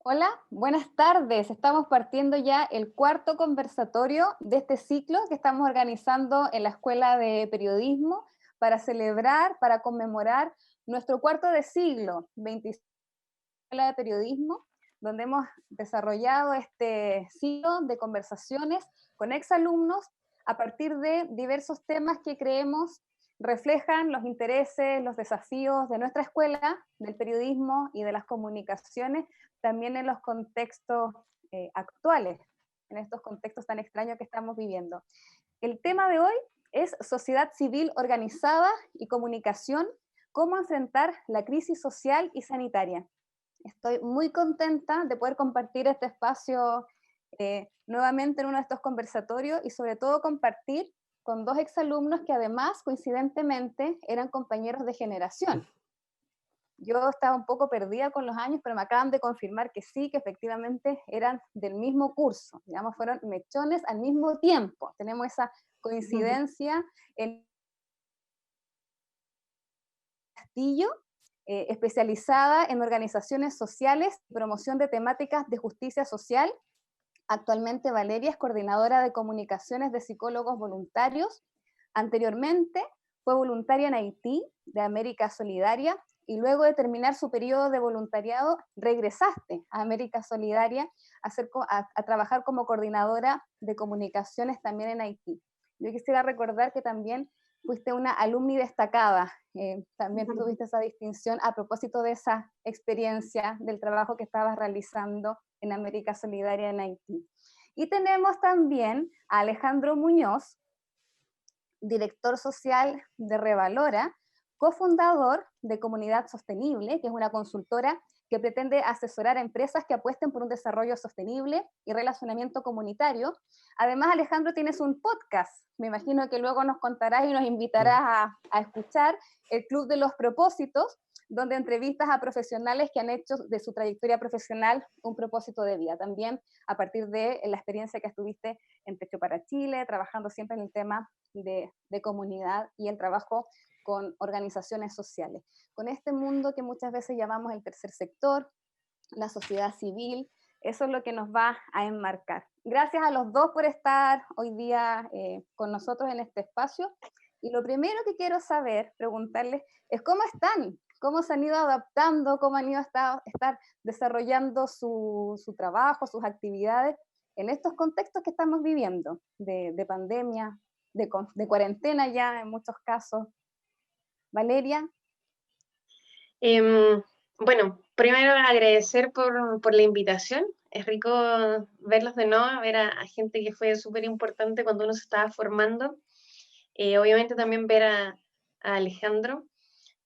Hola, buenas tardes. Estamos partiendo ya el cuarto conversatorio de este ciclo que estamos organizando en la Escuela de Periodismo para celebrar, para conmemorar nuestro cuarto de siglo, 25 Escuela de Periodismo, donde hemos desarrollado este ciclo de conversaciones con exalumnos a partir de diversos temas que creemos reflejan los intereses, los desafíos de nuestra escuela, del periodismo y de las comunicaciones, también en los contextos actuales, en estos contextos tan extraños que estamos viviendo. El tema de hoy es sociedad civil organizada y comunicación, cómo enfrentar la crisis social y sanitaria. Estoy muy contenta de poder compartir este espacio nuevamente en uno de estos conversatorios y sobre todo compartir con dos exalumnos que además, coincidentemente, eran compañeros de generación. Yo estaba un poco perdida con los años, pero me acaban de confirmar que sí, que efectivamente eran del mismo curso, digamos, fueron mechones al mismo tiempo. Tenemos esa coincidencia en Castillo, especializada en organizaciones sociales y promoción de temáticas de justicia social. Actualmente Valeria es coordinadora de comunicaciones de psicólogos voluntarios. Anteriormente fue voluntaria en Haití, de América Solidaria, y luego de terminar su periodo de voluntariado regresaste a América Solidaria a trabajar como coordinadora de comunicaciones también en Haití. Yo quisiera recordar que también fuiste una alumni destacada, también tuviste esa distinción a propósito de esa experiencia del trabajo que estabas realizando en América Solidaria en Haití. Y tenemos también a Alejandro Muñoz, director social de Revalora, cofundador de Comunidad Sostenible, que es una consultora que pretende asesorar a empresas que apuesten por un desarrollo sostenible y relacionamiento comunitario. Además, Alejandro, tienes un podcast, me imagino que luego nos contarás y nos invitarás a escuchar el Club de los Propósitos, donde entrevistas a profesionales que han hecho de su trayectoria profesional un propósito de vida, también a partir de la experiencia que estuviste en Techo para Chile, trabajando siempre en el tema de comunidad y el trabajo con organizaciones sociales. Con este mundo que muchas veces llamamos el tercer sector, la sociedad civil, eso es lo que nos va a enmarcar. Gracias a los dos por estar hoy día con nosotros en este espacio. Y lo primero que quiero saber, preguntarles, es cómo están, cómo se han ido adaptando, cómo han ido a estar desarrollando su trabajo, sus actividades en estos contextos que estamos viviendo, de pandemia, de cuarentena ya en muchos casos. Valeria. Bueno, primero agradecer por la invitación. Es rico verlos de nuevo, ver a gente que fue súper importante cuando uno se estaba formando. Obviamente también ver a Alejandro.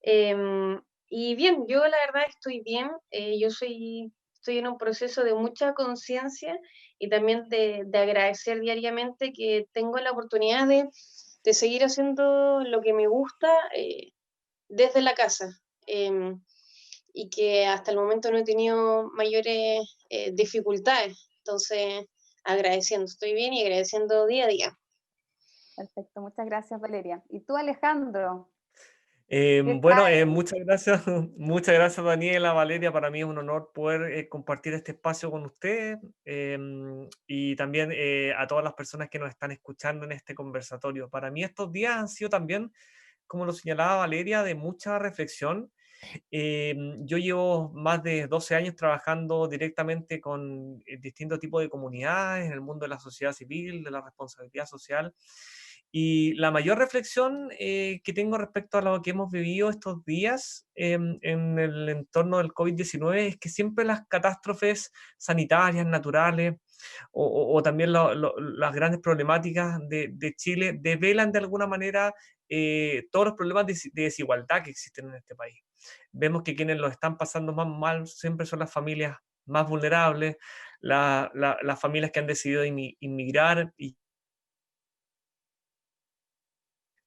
Y bien, yo la verdad estoy bien. Estoy en un proceso de mucha conciencia y también de agradecer diariamente que tengo la oportunidad de seguir haciendo lo que me gusta desde la casa. Y que hasta el momento no he tenido mayores dificultades. Entonces, agradeciendo, estoy bien y agradeciendo día a día. Perfecto, muchas gracias Valeria. ¿Y tú, Alejandro? ¿Qué Bueno, tal? muchas gracias Daniela, Valeria, para mí es un honor poder compartir este espacio con ustedes y también a todas las personas que nos están escuchando en este conversatorio. Para mí estos días han sido también, como lo señalaba Valeria, de mucha reflexión. Yo llevo más de 12 años trabajando directamente con distintos tipos de comunidades en el mundo de la sociedad civil, de la responsabilidad social. Y la mayor reflexión que tengo respecto a lo que hemos vivido estos días en el entorno del COVID-19 es que siempre las catástrofes sanitarias, naturales, o también las grandes problemáticas de Chile develan de alguna manera todos los problemas de desigualdad que existen en este país. Vemos que quienes lo están pasando más mal siempre son las familias más vulnerables, las familias que han decidido inmigrar y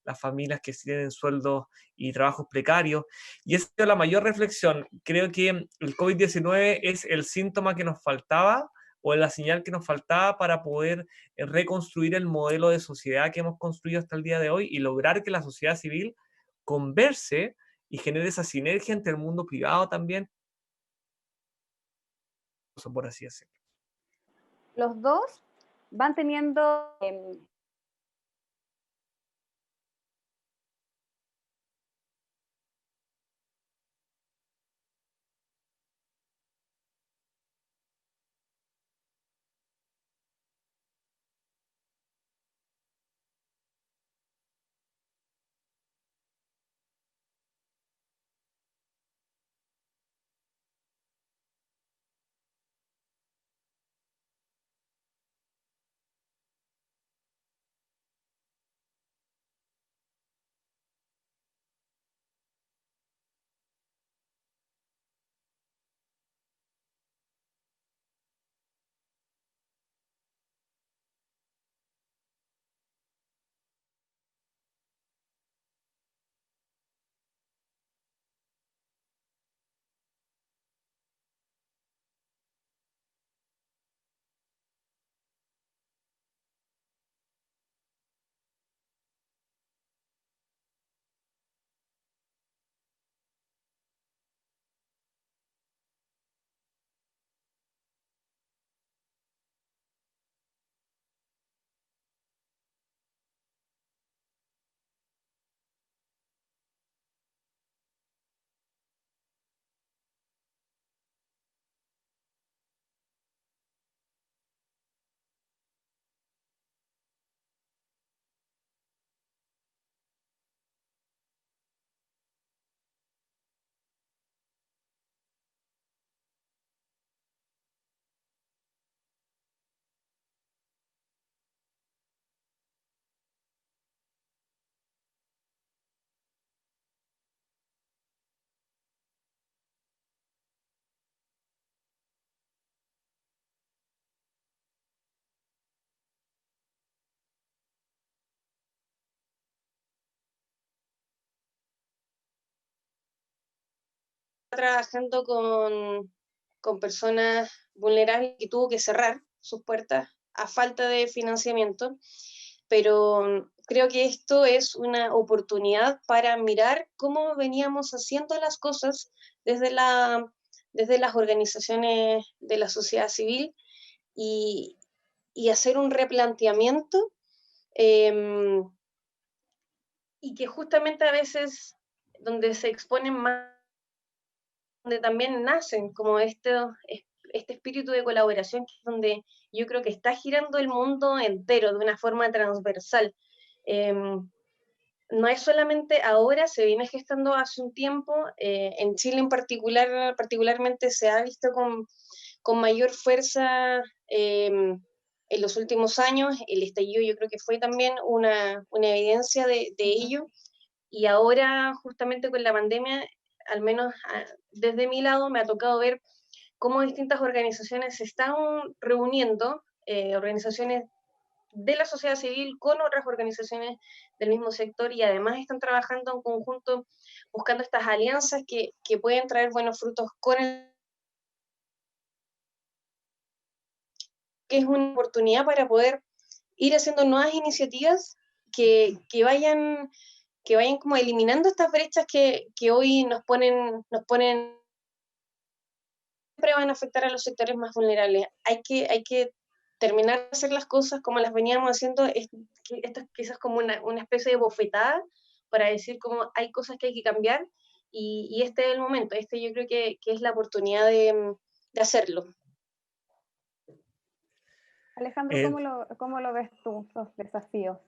las familias que tienen sueldos y trabajos precarios. Y esa es la mayor reflexión. Creo que el COVID-19 es el síntoma que nos faltaba o la señal que nos faltaba para poder reconstruir el modelo de sociedad que hemos construido hasta el día de hoy y lograr que la sociedad civil converse y genere esa sinergia entre el mundo privado también exitoso, por así decirlo? Los dos van teniendo Trabajando con personas vulnerables que tuvo que cerrar sus puertas a falta de financiamiento, pero creo que esto es una oportunidad para mirar cómo veníamos haciendo las cosas desde, desde las organizaciones de la sociedad civil y, y hacer un replanteamiento eh, y que justamente a veces donde se exponen más, donde también nacen como este espíritu de colaboración, que es donde yo creo que está girando el mundo entero de una forma transversal. Eh, no es solamente ahora, se viene gestando hace un tiempo, en Chile en particular, particularmente se ha visto con mayor fuerza en los últimos años. El estallido yo creo que fue también una evidencia de ello, y ahora justamente con la pandemia, al menos desde mi lado, me ha tocado ver cómo distintas organizaciones se están reuniendo, organizaciones de la sociedad civil con otras organizaciones del mismo sector, y además están trabajando en conjunto buscando estas alianzas que pueden traer buenos frutos con el, que es una oportunidad para poder ir haciendo nuevas iniciativas que vayan como eliminando estas brechas que hoy nos ponen, siempre van a afectar a los sectores más vulnerables. Hay que terminar de hacer las cosas como las veníamos haciendo. Esto es quizás como una especie de bofetada para decir como hay cosas que hay que cambiar, y este es el momento, este yo creo que es la oportunidad de hacerlo. Alejandro, Eh, cómo lo ves tú, los desafíos?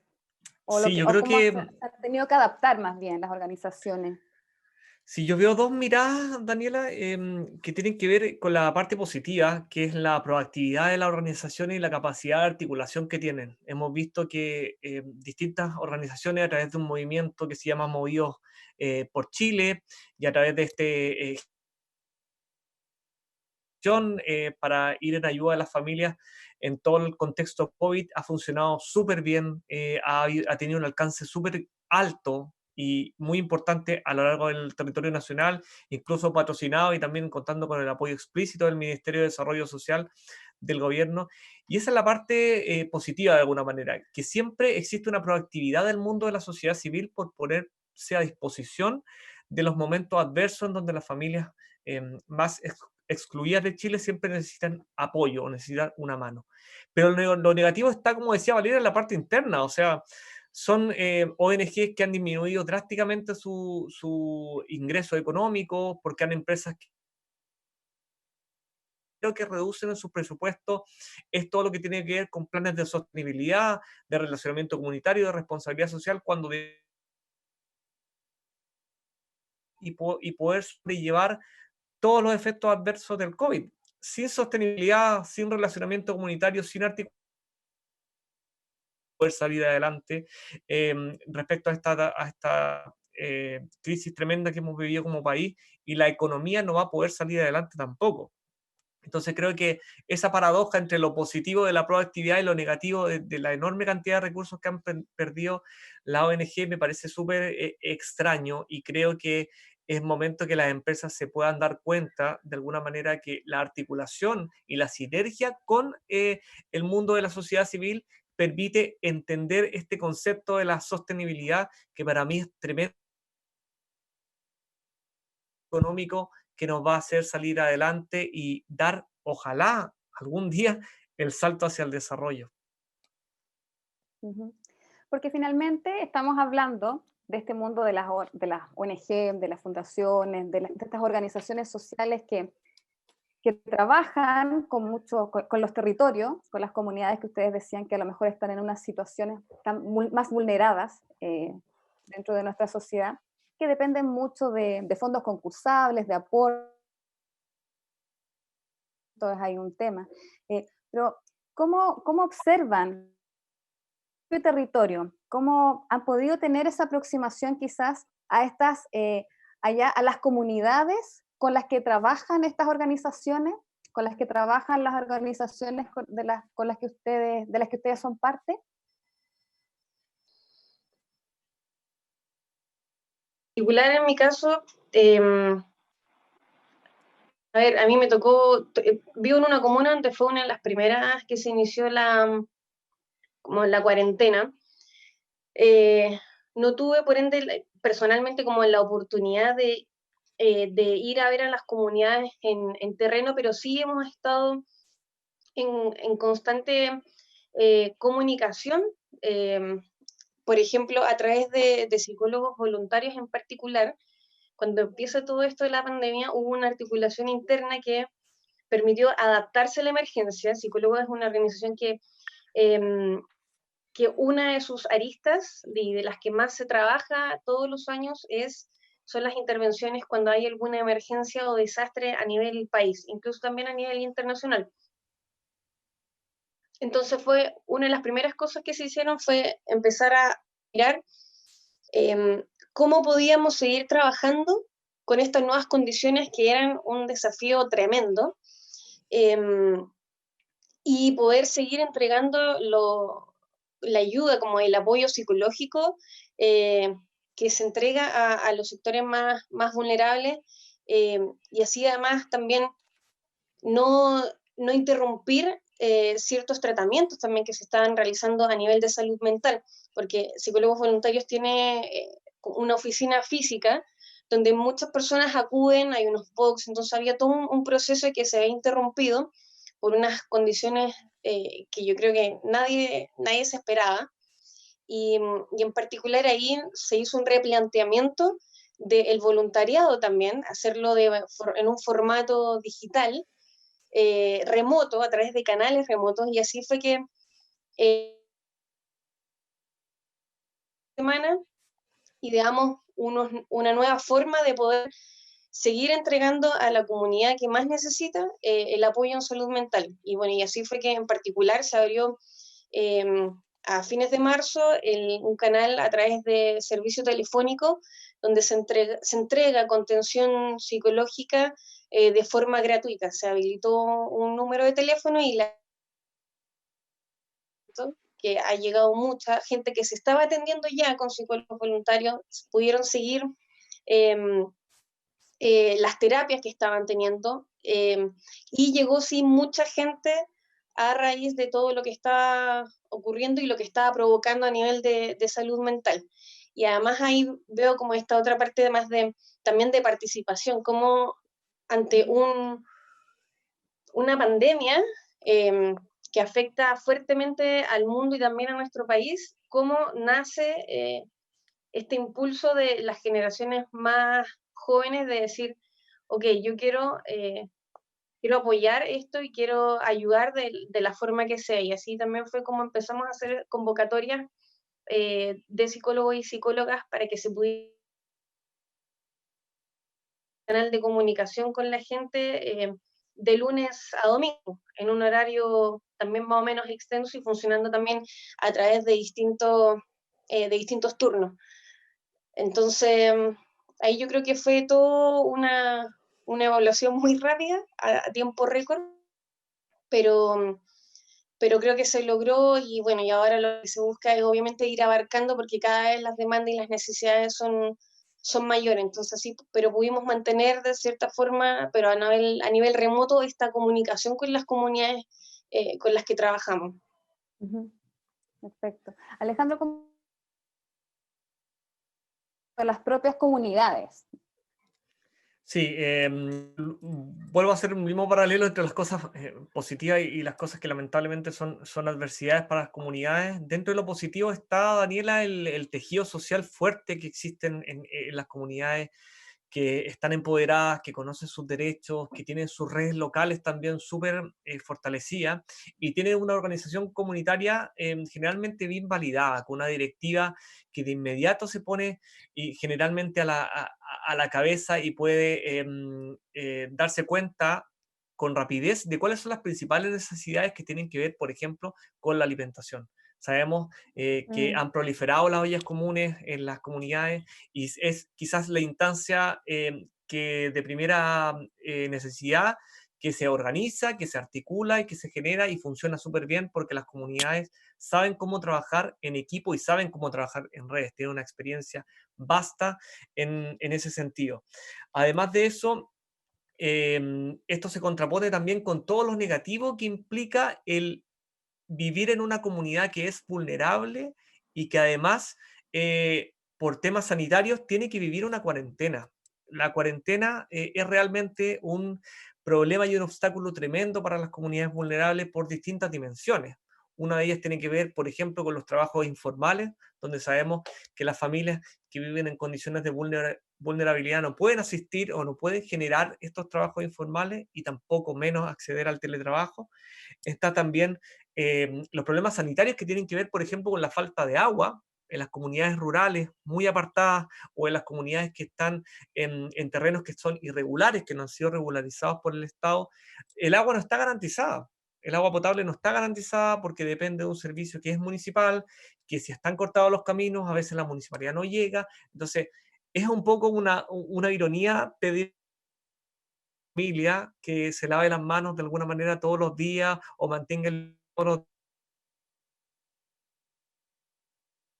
sí, yo O creo cómo se que han tenido que adaptar más bien las organizaciones. sí, yo veo dos miradas, Daniela, que tienen que ver con la parte positiva, que es la proactividad de las organizaciones y la capacidad de articulación que tienen. Hemos visto que distintas organizaciones, a través de un movimiento que se llama Movidos por Chile, y a través de para ir en ayuda de las familias en todo el contexto COVID, ha funcionado súper bien, ha tenido un alcance súper alto y muy importante a lo largo del territorio nacional, incluso patrocinado y también contando con el apoyo explícito del Ministerio de Desarrollo Social del gobierno. Y esa es la parte positiva de alguna manera, que siempre existe una proactividad del mundo de la sociedad civil por ponerse a disposición de los momentos adversos en donde las familias más excluidas de Chile siempre necesitan apoyo o necesitan una mano. Pero lo negativo está, como decía Valeria, en la parte interna, o sea, son ONGs que han disminuido drásticamente su ingreso económico porque han empresas que reducen en su presupuesto, es todo lo que tiene que ver con planes de sostenibilidad, de relacionamiento comunitario, de responsabilidad social, y poder sobrellevar todos los efectos adversos del COVID. Sin sostenibilidad, sin relacionamiento comunitario, sin articulación, poder salir adelante respecto a esta crisis tremenda que hemos vivido como país, y la economía no va a poder salir adelante tampoco. Entonces creo que esa paradoja entre lo positivo de la proactividad y lo negativo de la enorme cantidad de recursos que han perdido la ONG me parece súper extraño, y creo que es momento que las empresas se puedan dar cuenta de alguna manera que la articulación y la sinergia con el mundo de la sociedad civil permite entender este concepto de la sostenibilidad, que para mí es tremendo económico, que nos va a hacer salir adelante y dar, ojalá, algún día el salto hacia el desarrollo. Porque finalmente estamos hablando de este mundo de las ONG, de las fundaciones, de estas organizaciones sociales que trabajan con los territorios, con las comunidades que ustedes decían que a lo mejor están en unas situaciones más vulneradas dentro de nuestra sociedad, que dependen mucho de fondos concursables, de apoyo. Entonces hay un tema. Pero, ¿cómo observan el territorio? ¿Cómo han podido tener esa aproximación quizás a a las comunidades con las que trabajan estas organizaciones, con las que trabajan las organizaciones de las que ustedes son parte? En particular, en mi caso, a ver, a mí me tocó, vivo en una comuna donde fue una de las primeras que se inició como la cuarentena. No tuve, por ende, personalmente como la oportunidad de ir a ver a las comunidades en terreno, pero sí hemos estado en constante comunicación, por ejemplo, a través de psicólogos voluntarios en particular. Cuando empieza todo esto de la pandemia, hubo una articulación interna que permitió adaptarse a la emergencia. Psicólogos es una organización que una de sus aristas, de las que más se trabaja todos los años, son las intervenciones cuando hay alguna emergencia o desastre a nivel país, incluso también a nivel internacional. Entonces fue una de las primeras cosas que se hicieron fue empezar a mirar cómo podíamos seguir trabajando con estas nuevas condiciones que eran un desafío tremendo, y poder seguir entregando la ayuda, como el apoyo psicológico que se entrega a los sectores más vulnerables, y así además también no interrumpir ciertos tratamientos también que se estaban realizando a nivel de salud mental, porque Psicólogos Voluntarios tiene una oficina física donde muchas personas acuden, hay unos box, entonces había todo un proceso que se había interrumpido por unas condiciones que yo creo que nadie se esperaba, y en particular ahí se hizo un replanteamiento del voluntariado también, hacerlo en un formato digital, remoto, a través de canales remotos, y así fue que semana ideamos una nueva forma de poder seguir entregando a la comunidad que más necesita el apoyo en salud mental. Y bueno, y así fue que en particular se abrió a fines de marzo un canal a través de servicio telefónico donde se entrega contención psicológica de forma gratuita. Se habilitó un número de teléfono y que ha llegado mucha gente que se estaba atendiendo ya con psicólogos voluntarios, pudieron seguir las terapias que estaban teniendo, y llegó sí mucha gente a raíz de todo lo que estaba ocurriendo y lo que estaba provocando a nivel de salud mental. Y además ahí veo como esta otra parte también de participación, como ante una pandemia que afecta fuertemente al mundo y también a nuestro país, cómo nace este impulso de las generaciones más jóvenes de decir, ok, yo quiero apoyar esto y quiero ayudar de la forma que sea. Y así también fue como empezamos a hacer convocatorias de psicólogos y psicólogas para que se pudiera canal de comunicación con la gente de lunes a domingo, en un horario también más o menos extenso y funcionando también a través de distintos turnos. Entonces, ahí yo creo que fue todo una evaluación muy rápida, a tiempo récord, pero, pero creo que se logró y bueno, y ahora lo que se busca es obviamente ir abarcando porque cada vez las demandas y las necesidades son mayores, entonces sí, pero pudimos mantener de cierta forma, pero a nivel remoto, esta comunicación con las comunidades con las que trabajamos. Perfecto. Alejandro, ¿cómo las propias comunidades? Sí, vuelvo a hacer un mismo paralelo entre las cosas positivas y las cosas que lamentablemente son adversidades para las comunidades. Dentro de lo positivo está, Daniela, el tejido social fuerte que existe en las comunidades, que están empoderadas, que conocen sus derechos, que tienen sus redes locales también súper fortalecidas y tienen una organización comunitaria generalmente bien validada, con una directiva que de inmediato se pone y generalmente a la cabeza y puede darse cuenta con rapidez de cuáles son las principales necesidades que tienen que ver, por ejemplo, con la alimentación. Sabemos que han proliferado las ollas comunes en las comunidades y es quizás la instancia que de primera necesidad que se organiza, que se articula y que se genera y funciona súper bien porque las comunidades saben cómo trabajar en equipo y saben cómo trabajar en redes. Tienen una experiencia vasta en ese sentido. Además de eso, esto se contrapone también con todo lo negativo que implica el vivir en una comunidad que es vulnerable y que además, por temas sanitarios, tiene que vivir una cuarentena. La cuarentena es realmente un problema y un obstáculo tremendo para las comunidades vulnerables por distintas dimensiones. Una de ellas tiene que ver, por ejemplo, con los trabajos informales, donde sabemos que las familias que viven en condiciones de vulnerabilidad no pueden asistir o no pueden generar estos trabajos informales y tampoco menos acceder al teletrabajo. Está también los problemas sanitarios que tienen que ver, por ejemplo, con la falta de agua en las comunidades rurales muy apartadas o en las comunidades que están en terrenos que son irregulares, que no han sido regularizados por el Estado. El agua no está garantizada. El agua potable no está garantizada porque depende de un servicio que es municipal, que si están cortados los caminos, a veces la municipalidad no llega. Entonces, es un poco una ironía pedir familia que se lave las manos de alguna manera todos los días o mantenga el oro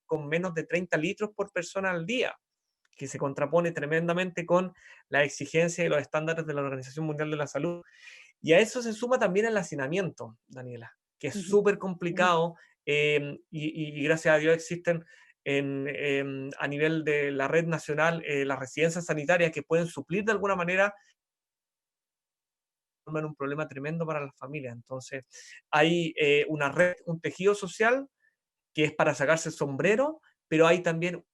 con menos de 30 litros por persona al día, que se contrapone tremendamente con la exigencia y los estándares de la Organización Mundial de la Salud. Y a eso se suma también el hacinamiento, Daniela, que es súper complicado y gracias a Dios existen a nivel de la red nacional las residencias sanitarias que pueden suplir de alguna manera un problema tremendo para las familias. Entonces, hay una red, un tejido social que es para sacarse el sombrero, pero hay también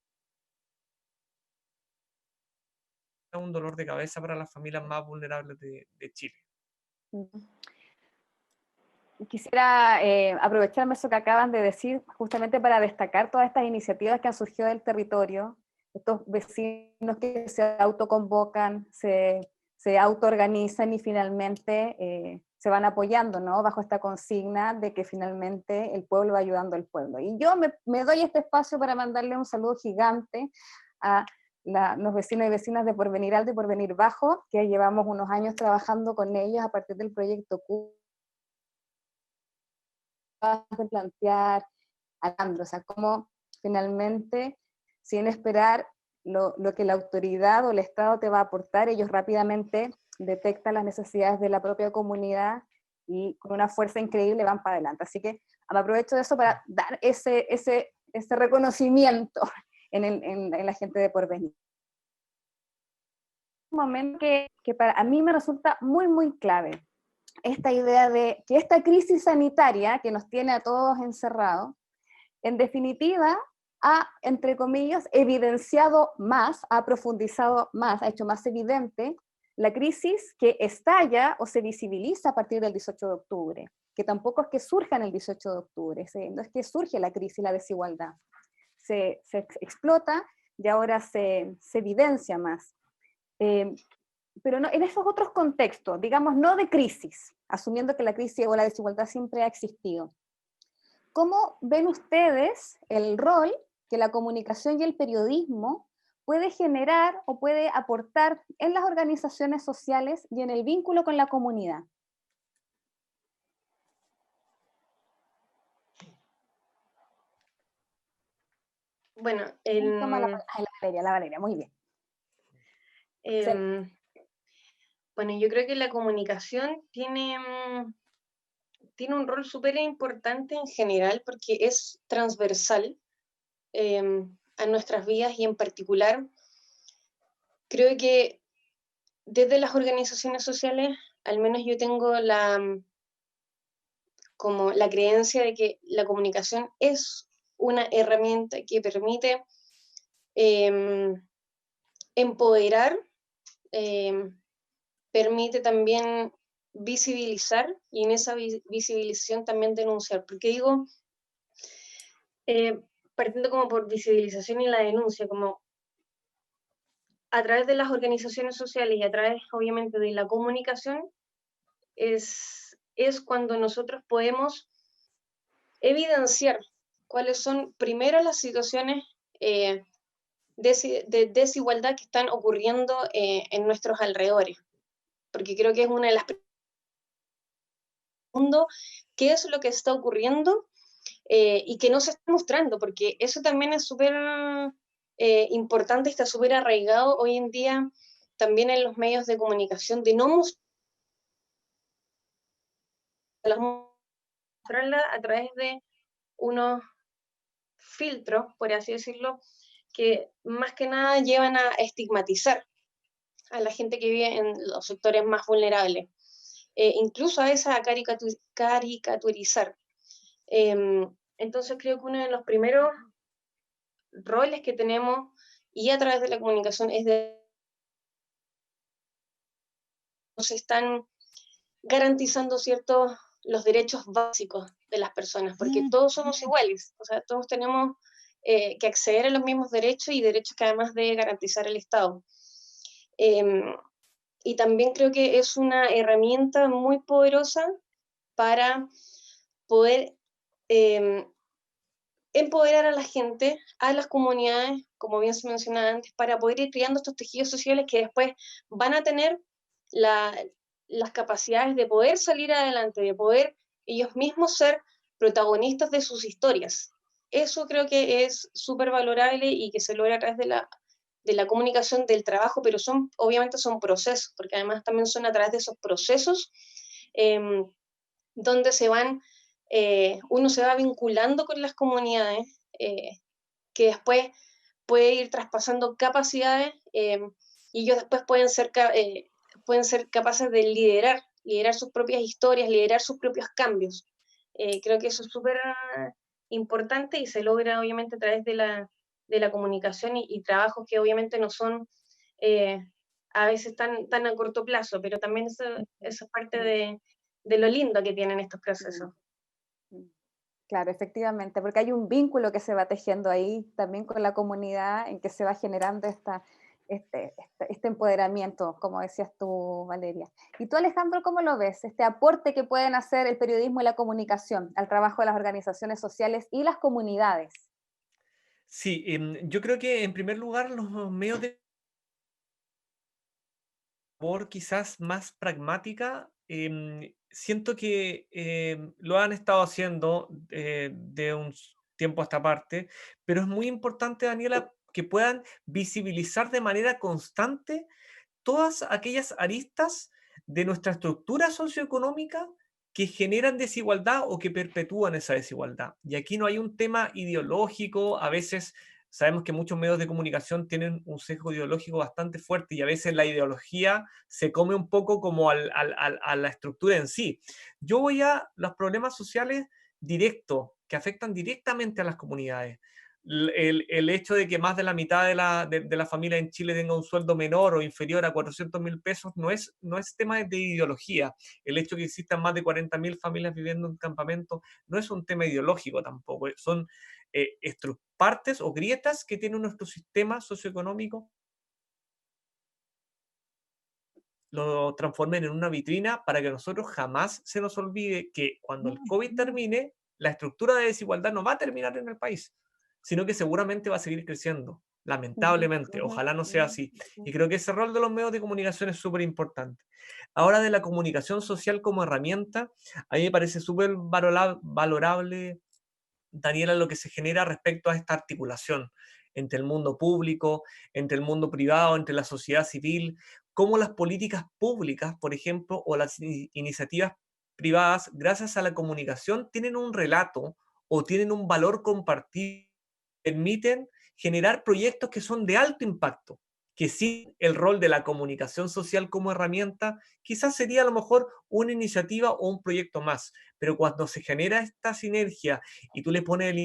un dolor de cabeza para las familias más vulnerables de Chile. Quisiera aprovecharme eso que acaban de decir, justamente para destacar todas estas iniciativas que han surgido del territorio, estos vecinos que se autoconvocan, se autoorganizan y finalmente se van apoyando, ¿no? Bajo esta consigna de que finalmente el pueblo va ayudando al pueblo. Y yo me doy este espacio para mandarle un saludo gigante a los vecinos y vecinas de Porvenir Alto y Porvenir Bajo, que llevamos unos años trabajando con ellos a partir del proyecto Q de plantear, Alejandro, o sea, cómo finalmente, sin esperar lo que la autoridad o el Estado te va a aportar, ellos rápidamente detectan las necesidades de la propia comunidad y con una fuerza increíble van para adelante. Así que me aprovecho de eso para dar ese reconocimiento en la gente de Porvenir. Un momento que para a mí me resulta muy, muy clave. esta idea de que esta crisis sanitaria que nos tiene a todos encerrados, en definitiva, ha, entre comillas, evidenciado más, ha profundizado más, ha hecho más evidente la crisis que estalla o se visibiliza a partir del 18 de octubre, que tampoco es que surja en el 18 de octubre, no es que surge la crisis, la desigualdad, se explota y ahora se evidencia más. Pero no, en esos otros contextos, digamos, no de crisis, asumiendo que la crisis o la desigualdad siempre ha existido. ¿Cómo ven ustedes el rol que la comunicación y el periodismo puede generar o puede aportar en las organizaciones sociales y en el vínculo con la comunidad? Bueno, Toma la Valeria, muy bien. Bueno, yo creo que la comunicación tiene un rol súper importante en general porque es transversal a nuestras vidas y en particular creo que desde las organizaciones sociales, al menos yo tengo como la creencia de que la comunicación es una herramienta que permite empoderar, permite también visibilizar y en esa visibilización también denunciar. Porque digo, partiendo como por visibilización y la denuncia, como a través de las organizaciones sociales y a través obviamente de la comunicación, es cuando nosotros podemos evidenciar cuáles son primero las situaciones de desigualdad que están ocurriendo en nuestros alrededores. Porque creo que es una de las mundo qué es lo que está ocurriendo y que no se está mostrando, porque eso también es súper importante, está súper arraigado hoy en día también en los medios de comunicación, de no mostrarla a través de unos filtros, por así decirlo, que más que nada llevan a estigmatizar a la gente que vive en los sectores más vulnerables. Incluso a veces a caricaturizar. Entonces creo que uno de los primeros roles que tenemos y a través de la comunicación es de se están garantizando ciertos los derechos básicos de las personas, porque todos somos iguales, o sea, todos tenemos que acceder a los mismos derechos y derechos que además debe garantizar el Estado. Y también creo que es una herramienta muy poderosa para poder empoderar a la gente, a las comunidades, como bien se mencionaba antes, para poder ir creando estos tejidos sociales que después van a tener las capacidades de poder salir adelante, de poder ellos mismos ser protagonistas de sus historias. Eso creo que es súper valorable y que se logra a través de la comunicación, del trabajo, pero obviamente son procesos, porque además también son a través de esos procesos donde uno se va vinculando con las comunidades, que después puede ir traspasando capacidades y ellos después pueden ser capaces de liderar sus propias historias, liderar sus propios cambios. Creo que eso es súper importante y se logra obviamente a través de la comunicación y trabajos que obviamente no son a veces tan a corto plazo, pero también eso es parte de lo lindo que tienen estos procesos. Claro, efectivamente, porque hay un vínculo que se va tejiendo ahí también con la comunidad en que se va generando este empoderamiento, como decías tú, Valeria. Y tú, Alejandro, ¿cómo lo ves? Este aporte que pueden hacer el periodismo y la comunicación al trabajo de las organizaciones sociales y las comunidades. Sí, yo creo que en primer lugar los medios de labor quizás más pragmática, siento que lo han estado haciendo de un tiempo a esta parte, pero es muy importante, Daniela, que puedan visibilizar de manera constante todas aquellas aristas de nuestra estructura socioeconómica que generan desigualdad o que perpetúan esa desigualdad. Y aquí no hay un tema ideológico, a veces sabemos que muchos medios de comunicación tienen un sesgo ideológico bastante fuerte y a veces la ideología se come un poco como a la estructura en sí. Yo voy a los problemas sociales directos, que afectan directamente a las comunidades. El hecho de que más de la mitad de la familia en Chile tenga un sueldo menor o inferior a 400.000 pesos no es tema de ideología. El hecho de que existan más de 40.000 familias viviendo en campamentos no es un tema ideológico tampoco. Son partes o grietas que tiene nuestro sistema socioeconómico, lo transformen en una vitrina para que a nosotros jamás se nos olvide que cuando el COVID termine, la estructura de desigualdad no va a terminar en el país, sino que seguramente va a seguir creciendo, lamentablemente. Ojalá no sea así. Y creo que ese rol de los medios de comunicación es súper importante. Ahora, de la comunicación social como herramienta, a mí me parece súper valorable, Daniela, lo que se genera respecto a esta articulación entre el mundo público, entre el mundo privado, entre la sociedad civil, cómo las políticas públicas, por ejemplo, o las iniciativas privadas, gracias a la comunicación, tienen un relato o tienen un valor compartido, permiten generar proyectos que son de alto impacto, que sin el rol de la comunicación social como herramienta, quizás sería a lo mejor una iniciativa o un proyecto más, pero cuando se genera esta sinergia y tú le pones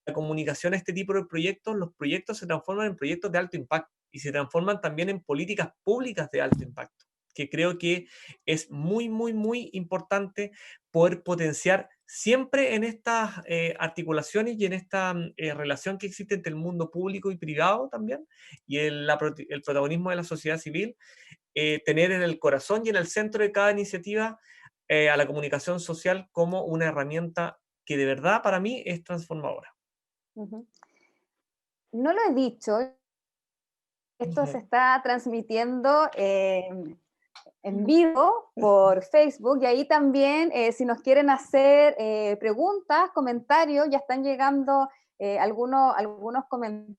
la comunicación a este tipo de proyectos, los proyectos se transforman en proyectos de alto impacto y se transforman también en políticas públicas de alto impacto, que creo que es muy, muy, muy importante poder potenciar siempre en estas articulaciones y en esta relación que existe entre el mundo público y privado también, y el protagonismo de la sociedad civil, tener en el corazón y en el centro de cada iniciativa a la comunicación social como una herramienta que de verdad para mí es transformadora. No lo he dicho, esto se está transmitiendo en vivo por Facebook y ahí también si nos quieren hacer preguntas, comentarios, ya están llegando algunos comentarios,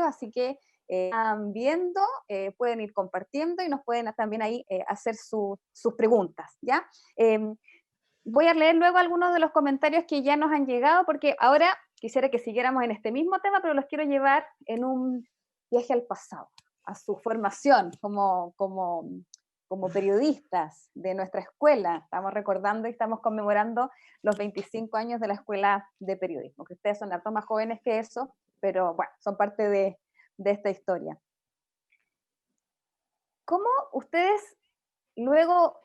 así que están viendo, pueden ir compartiendo y nos pueden también ahí hacer sus preguntas, ¿ya? Voy a leer luego algunos de los comentarios que ya nos han llegado, porque ahora quisiera que siguiéramos en este mismo tema, pero los quiero llevar en un viaje al pasado, a su formación como periodistas de nuestra escuela. Estamos recordando y estamos conmemorando los 25 años de la Escuela de Periodismo, que ustedes son harto más jóvenes que eso, pero bueno, son parte de esta historia. ¿Cómo ustedes luego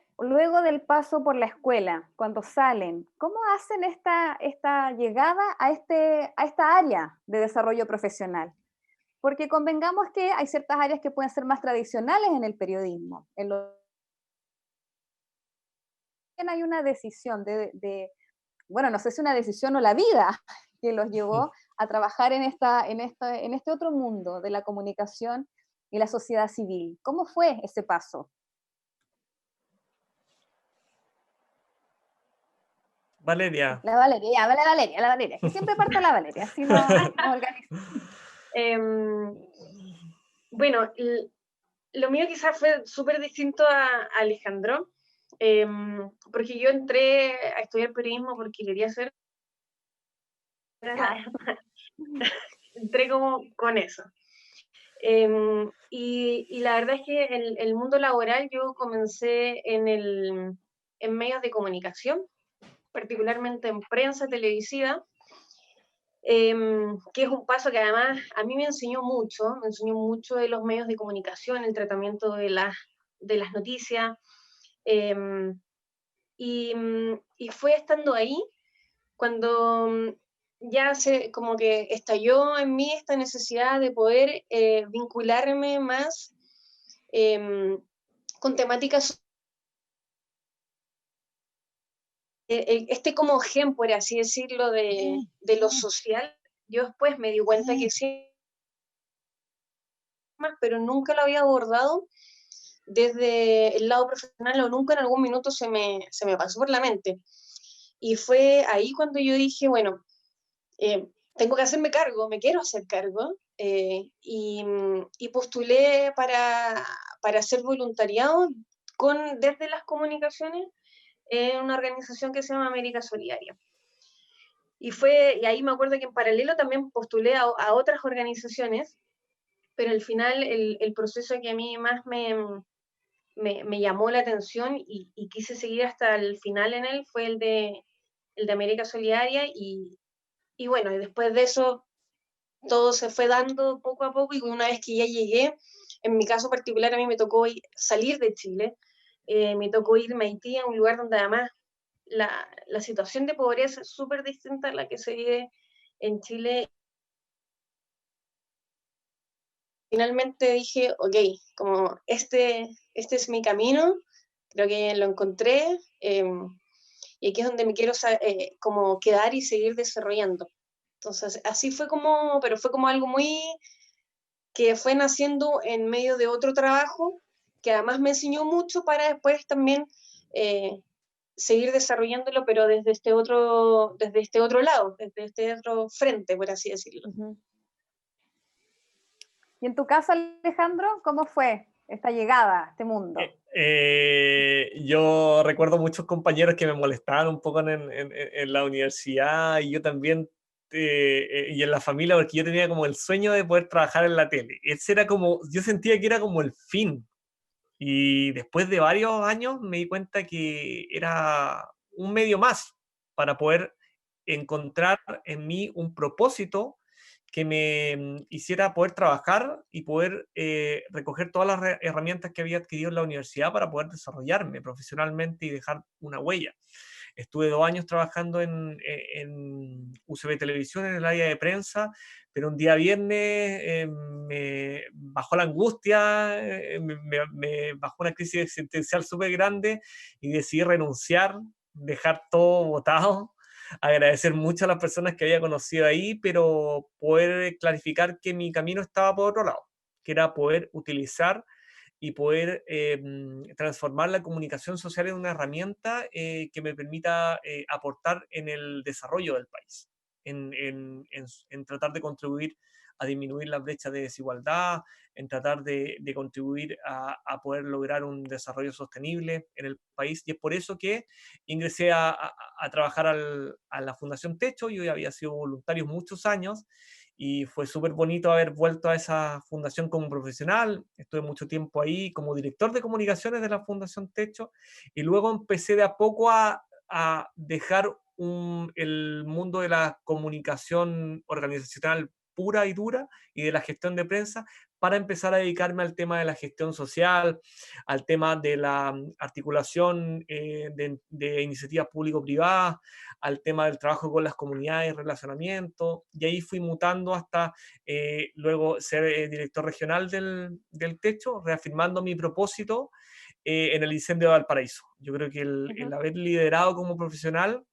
del paso por la escuela, cuando salen, cómo hacen esta llegada a esta área de desarrollo profesional? Porque convengamos que hay ciertas áreas que pueden ser más tradicionales en el periodismo. Hay una decisión bueno, no sé si una decisión o la vida que los llevó a trabajar en este otro mundo de la comunicación y la sociedad civil. ¿Cómo fue ese paso? Valeria. La Valeria, que siempre parta la Valeria, así nos organizamos. Bueno, lo mío quizás fue súper distinto a Alejandro, porque yo entré a estudiar periodismo porque quería ser... entré como con eso. Y la verdad es que el mundo laboral yo comencé en medios de comunicación, particularmente en prensa televisiva, que es un paso que además a mí me enseñó mucho de los medios de comunicación, el tratamiento de las noticias, y fue estando ahí cuando ya como que estalló en mí esta necesidad de poder vincularme más con temáticas, este como gen, por así decirlo, de lo social. Yo después me di cuenta que sí, pero nunca lo había abordado desde el lado profesional, o nunca en algún minuto se me pasó por la mente. Y fue ahí cuando yo dije, bueno, tengo que hacerme cargo, me quiero hacer cargo, y postulé para hacer voluntariado desde las comunicaciones en una organización que se llama América Solidaria. y ahí me acuerdo que en paralelo también postulé a otras organizaciones, pero al final el proceso que a mí más me llamó la atención y quise seguir hasta el final en él fue el de América Solidaria, y bueno, y después de eso todo se fue dando poco a poco, y una vez que ya llegué, en mi caso particular a mí me tocó salir de Chile, me tocó irme a Haití, a un lugar donde además la situación de pobreza es súper distinta a la que se vive en Chile. Finalmente dije, ok, como este es mi camino, creo que lo encontré, y aquí es donde me quiero como quedar y seguir desarrollando. Entonces, así fue como, pero fue como algo muy que fue naciendo en medio de otro trabajo, que además me enseñó mucho para después también eh, seguir desarrollándolo, pero desde este otro lado, desde este otro frente, por así decirlo. Uh-huh. Y en tu caso, Alejandro, ¿cómo fue esta llegada a este mundo? Yo recuerdo muchos compañeros que me molestaban un poco en la universidad, y yo también, y en la familia, porque yo tenía como el sueño de poder trabajar en la tele. Ese era como, yo sentía que era como el fin. Y después de varios años me di cuenta que era un medio más para poder encontrar en mí un propósito que me hiciera poder trabajar y poder recoger todas las herramientas que había adquirido en la universidad para poder desarrollarme profesionalmente y dejar una huella. Estuve 2 años trabajando en UCB Televisión, en el área de prensa, pero un día viernes me bajó la angustia, me bajó una crisis existencial súper grande, y decidí renunciar, dejar todo botado, agradecer mucho a las personas que había conocido ahí, pero poder clarificar que mi camino estaba por otro lado, que era poder utilizar y poder transformar la comunicación social en una herramienta que me permita aportar en el desarrollo del país, en tratar de contribuir a disminuir las brechas de desigualdad, en tratar de contribuir a poder lograr un desarrollo sostenible en el país. Y es por eso que ingresé a trabajar a la Fundación Techo. Yo ya había sido voluntario muchos años, y fue súper bonito haber vuelto a esa fundación como profesional. Estuve mucho tiempo ahí como director de comunicaciones de la Fundación Techo, y luego empecé de a poco a dejar el mundo de la comunicación organizacional pura y dura y de la gestión de prensa, para empezar a dedicarme al tema de la gestión social, al tema de la articulación de iniciativas público-privadas, al tema del trabajo con las comunidades, relacionamiento, y ahí fui mutando hasta luego ser director regional del Techo, reafirmando mi propósito en el incendio de Valparaíso. Yo creo que el haber liderado como profesional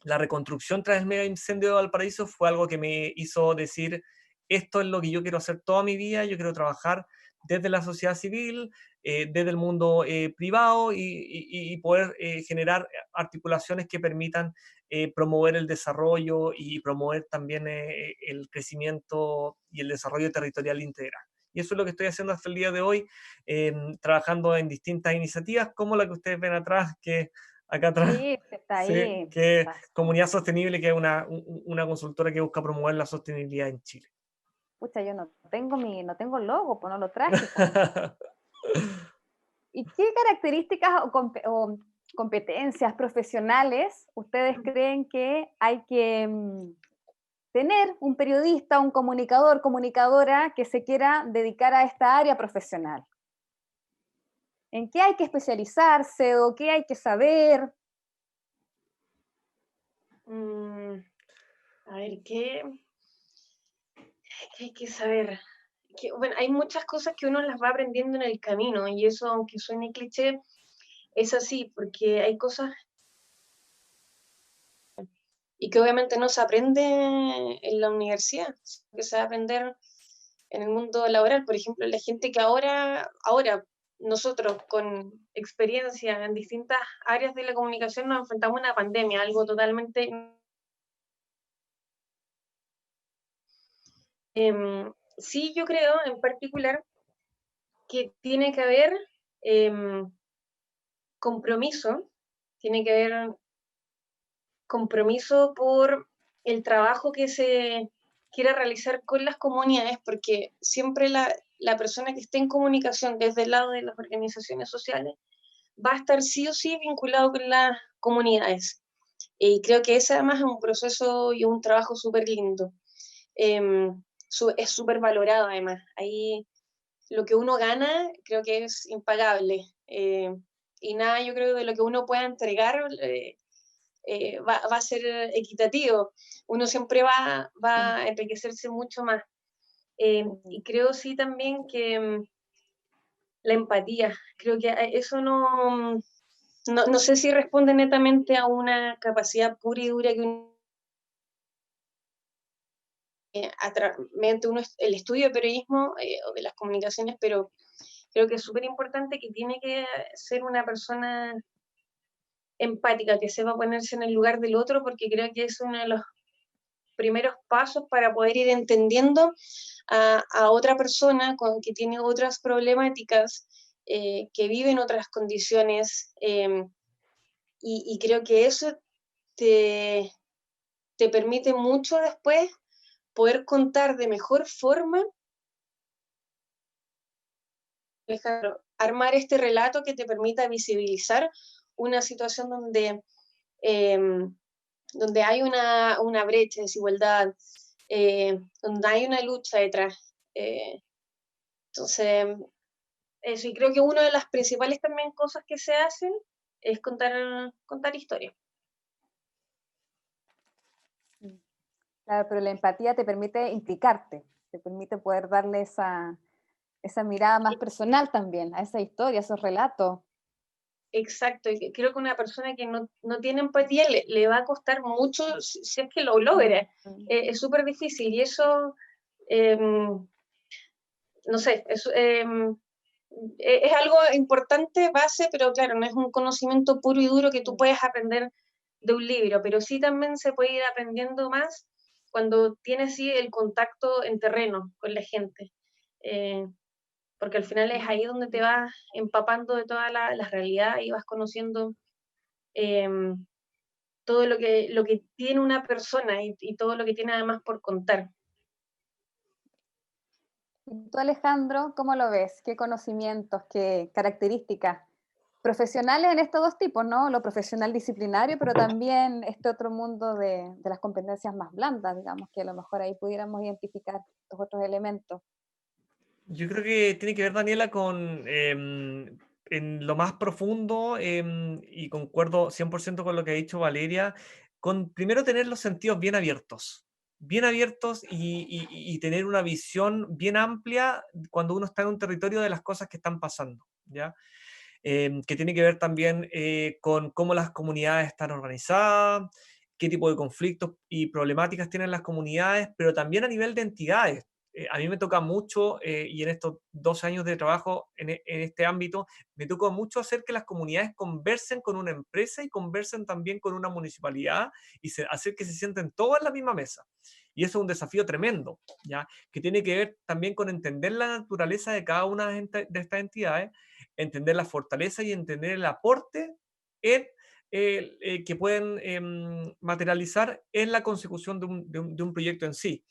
la reconstrucción tras el mega incendio de Valparaíso fue algo que me hizo decir, esto es lo que yo quiero hacer toda mi vida. Yo quiero trabajar desde la sociedad civil, desde el mundo privado, y poder generar articulaciones que permitan promover el desarrollo y promover también el crecimiento y el desarrollo territorial integral. Y eso es lo que estoy haciendo hasta el día de hoy, trabajando en distintas iniciativas como la que ustedes ven atrás, que acá atrás, Sí, está sí, ahí. que Comunidad Sostenible, que es una consultora que busca promover la sostenibilidad en Chile. Pucha, yo no tengo logo, pues no lo traje. Pues. ¿Y qué características o competencias profesionales ustedes creen que hay que tener un periodista, un comunicador, comunicadora que se quiera dedicar a esta área profesional? ¿En qué hay que especializarse o qué hay que saber? A ver, ¿qué hay que saber? Bueno, hay muchas cosas que uno las va aprendiendo en el camino, y eso, aunque suene cliché, es así, porque hay cosas y que obviamente no se aprende en la universidad, que se va a aprender en el mundo laboral. Por ejemplo, la gente que ahora nosotros con experiencia en distintas áreas de la comunicación nos enfrentamos a una pandemia, algo totalmente... sí, yo creo en particular que tiene que haber compromiso, tiene que haber compromiso por el trabajo que se quiere realizar con las comunidades, porque siempre la persona que esté en comunicación desde el lado de las organizaciones sociales va a estar sí o sí vinculado con las comunidades. Y creo que ese además es un proceso y un trabajo súper lindo. Es súper valorado además. Ahí lo que uno gana creo que es impagable. Y nada, yo creo que de lo que uno pueda entregar va a ser equitativo. Uno siempre va a enriquecerse mucho más. Y creo sí también que la empatía, creo que eso no sé si responde netamente a una capacidad pura y dura que uno mediante el estudio de periodismo o de las comunicaciones, pero creo que es súper importante que tiene que ser una persona empática, que sepa ponerse en el lugar del otro, porque creo que es uno de los primeros pasos para poder ir entendiendo a otra persona que tiene otras problemáticas, que vive en otras condiciones, y creo que eso te permite mucho después poder contar de mejor forma, armar este relato que te permita visibilizar una situación donde hay una brecha, desigualdad, donde hay una lucha detrás. Entonces, eso, y creo que una de las principales también cosas que se hacen es contar historias. Claro, pero la empatía te permite implicarte, te permite poder darle esa mirada más personal también a esa historia, a esos relatos. Exacto, y creo que una persona que no tiene empatía le va a costar mucho si es que lo logra. Es súper difícil y eso, no sé, es algo importante, base, pero claro, no es un conocimiento puro y duro que tú puedes aprender de un libro, pero sí también se puede ir aprendiendo más cuando tienes sí el contacto en terreno con la gente. Porque al final es ahí donde te vas empapando de toda la realidad y vas conociendo todo lo que tiene una persona y todo lo que tiene además por contar. ¿Y tú, Alejandro, cómo lo ves? ¿Qué conocimientos, qué características profesionales en estos dos tipos, ¿no? Lo profesional disciplinario, pero también este otro mundo de las competencias más blandas, digamos, que a lo mejor ahí pudiéramos identificar estos otros elementos. Yo creo que tiene que ver, Daniela, con en lo más profundo, y concuerdo 100% con lo que ha dicho Valeria, con primero tener los sentidos bien abiertos y tener una visión bien amplia cuando uno está en un territorio de las cosas que están pasando, ¿ya? Que tiene que ver también con cómo las comunidades están organizadas, qué tipo de conflictos y problemáticas tienen las comunidades, pero también a nivel de entidades. A mí me toca mucho, y en estos 2 años de trabajo en este ámbito, me toca mucho hacer que las comunidades conversen con una empresa y conversen también con una municipalidad y hacer que se sienten todos en la misma mesa. Y eso es un desafío tremendo, ¿ya? Que tiene que ver también con entender la naturaleza de cada una de estas entidades, entender la fortaleza y entender el aporte en, que pueden materializar en la consecución de un proyecto en sí.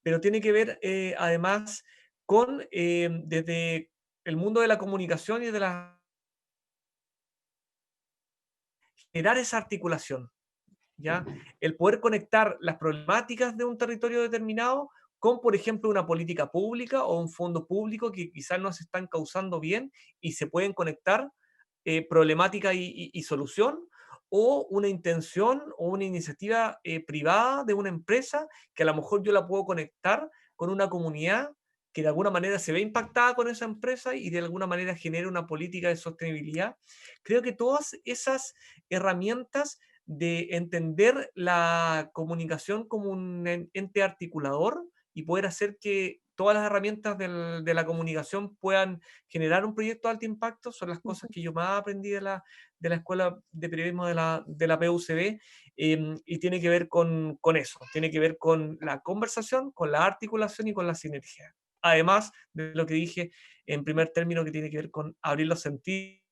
Pero tiene que ver además con desde el mundo de la comunicación y de generar esa articulación, ¿ya? El poder conectar las problemáticas de un territorio determinado con, por ejemplo, una política pública o un fondo público que quizás no se están causando bien y se pueden conectar problemática y solución, o una intención o una iniciativa privada de una empresa que a lo mejor yo la puedo conectar con una comunidad que de alguna manera se ve impactada con esa empresa y de alguna manera genera una política de sostenibilidad. Creo que todas esas herramientas de entender la comunicación como un ente articulador y poder hacer que todas las herramientas de la comunicación puedan generar un proyecto de alto impacto son las cosas que yo más aprendí de la Escuela de Periodismo de la PUCB, y tiene que ver con eso, tiene que ver con la conversación, con la articulación y con la sinergia. Además de lo que dije en primer término, que tiene que ver con abrir los sentidos.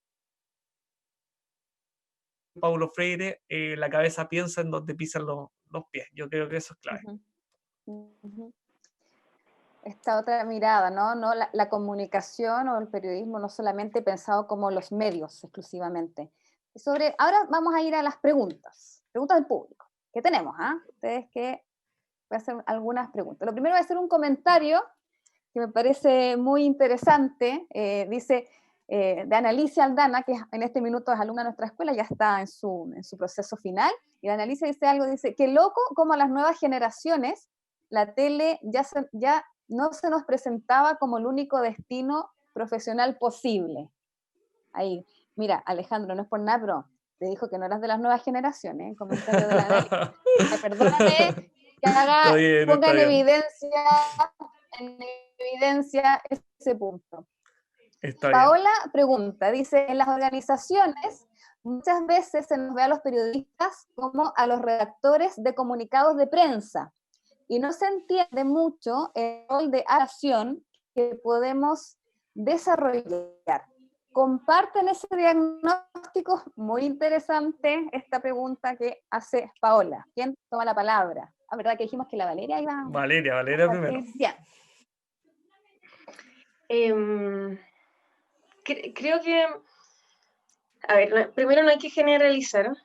Paulo Freire, la cabeza piensa en donde pisan los pies. Yo creo que eso es clave. Esta otra mirada, ¿no? No la comunicación o el periodismo no solamente pensado como los medios exclusivamente. Ahora vamos a ir a las preguntas del público. ¿Qué tenemos? Ustedes que voy a hacer algunas preguntas. Lo primero voy a hacer un comentario que me parece muy interesante. Dice de Analicia Aldana, que en este minuto es alumna de nuestra escuela, ya está en su proceso final. Y Analicia dice algo, dice, qué loco como a las nuevas generaciones la tele ya no se nos presentaba como el único destino profesional posible. Ahí, mira, Alejandro, no es por nada, pero te dijo que no eras de las nuevas generaciones, comentario de la Analicia. Perdóname que ponga en evidencia ese punto. Paola pregunta, dice, en las organizaciones muchas veces se nos ve a los periodistas como a los redactores de comunicados de prensa y no se entiende mucho el rol de acción que podemos desarrollar. ¿Comparten ese diagnóstico? Muy interesante esta pregunta que hace Paola. ¿Quién toma la palabra? La verdad que dijimos que la Valeria iba... Valeria primero. Creo que, a ver, primero no hay que generalizar,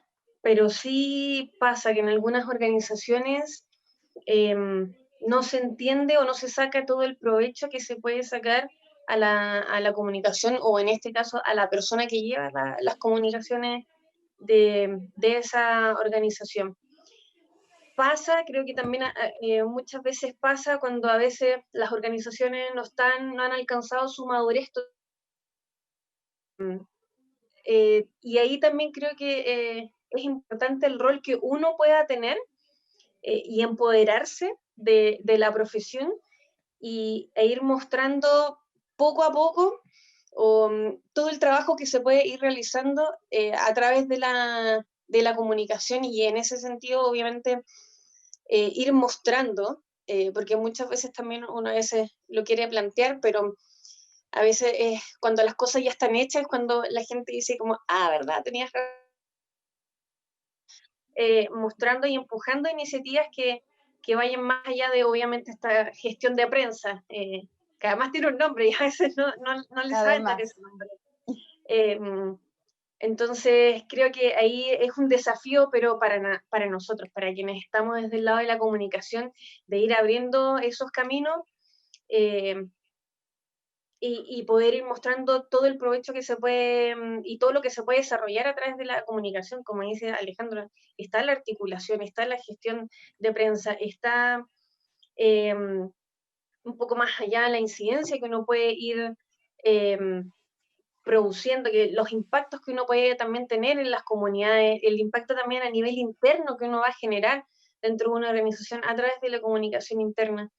pero sí pasa que en algunas organizaciones no se entiende o no se saca todo el provecho que se puede sacar a la comunicación, o en este caso a la persona que lleva las comunicaciones de esa organización. Pasa, creo que también muchas veces pasa cuando a veces las organizaciones no han alcanzado su madurez. Y ahí también creo que es importante el rol que uno pueda tener y empoderarse de la profesión e ir mostrando poco a poco todo el trabajo que se puede ir realizando a través de la comunicación, y en ese sentido obviamente ir mostrando, porque muchas veces también uno a veces lo quiere plantear, pero a veces cuando las cosas ya están hechas es cuando la gente dice como, ¿verdad? Tenías razón. Mostrando y empujando iniciativas que vayan más allá de, obviamente, esta gestión de prensa, que además tiene un nombre y a veces no le saben dar ese nombre. Entonces, creo que ahí es un desafío, pero para nosotros, para quienes estamos desde el lado de la comunicación, de ir abriendo esos caminos y poder ir mostrando todo el provecho que se puede y todo lo que se puede desarrollar a través de la comunicación. Como dice Alejandro, está la articulación, está la gestión de prensa, está un poco más allá la incidencia que uno puede ir produciendo, que los impactos que uno puede también tener en las comunidades, el impacto también a nivel interno que uno va a generar dentro de una organización a través de la comunicación interna.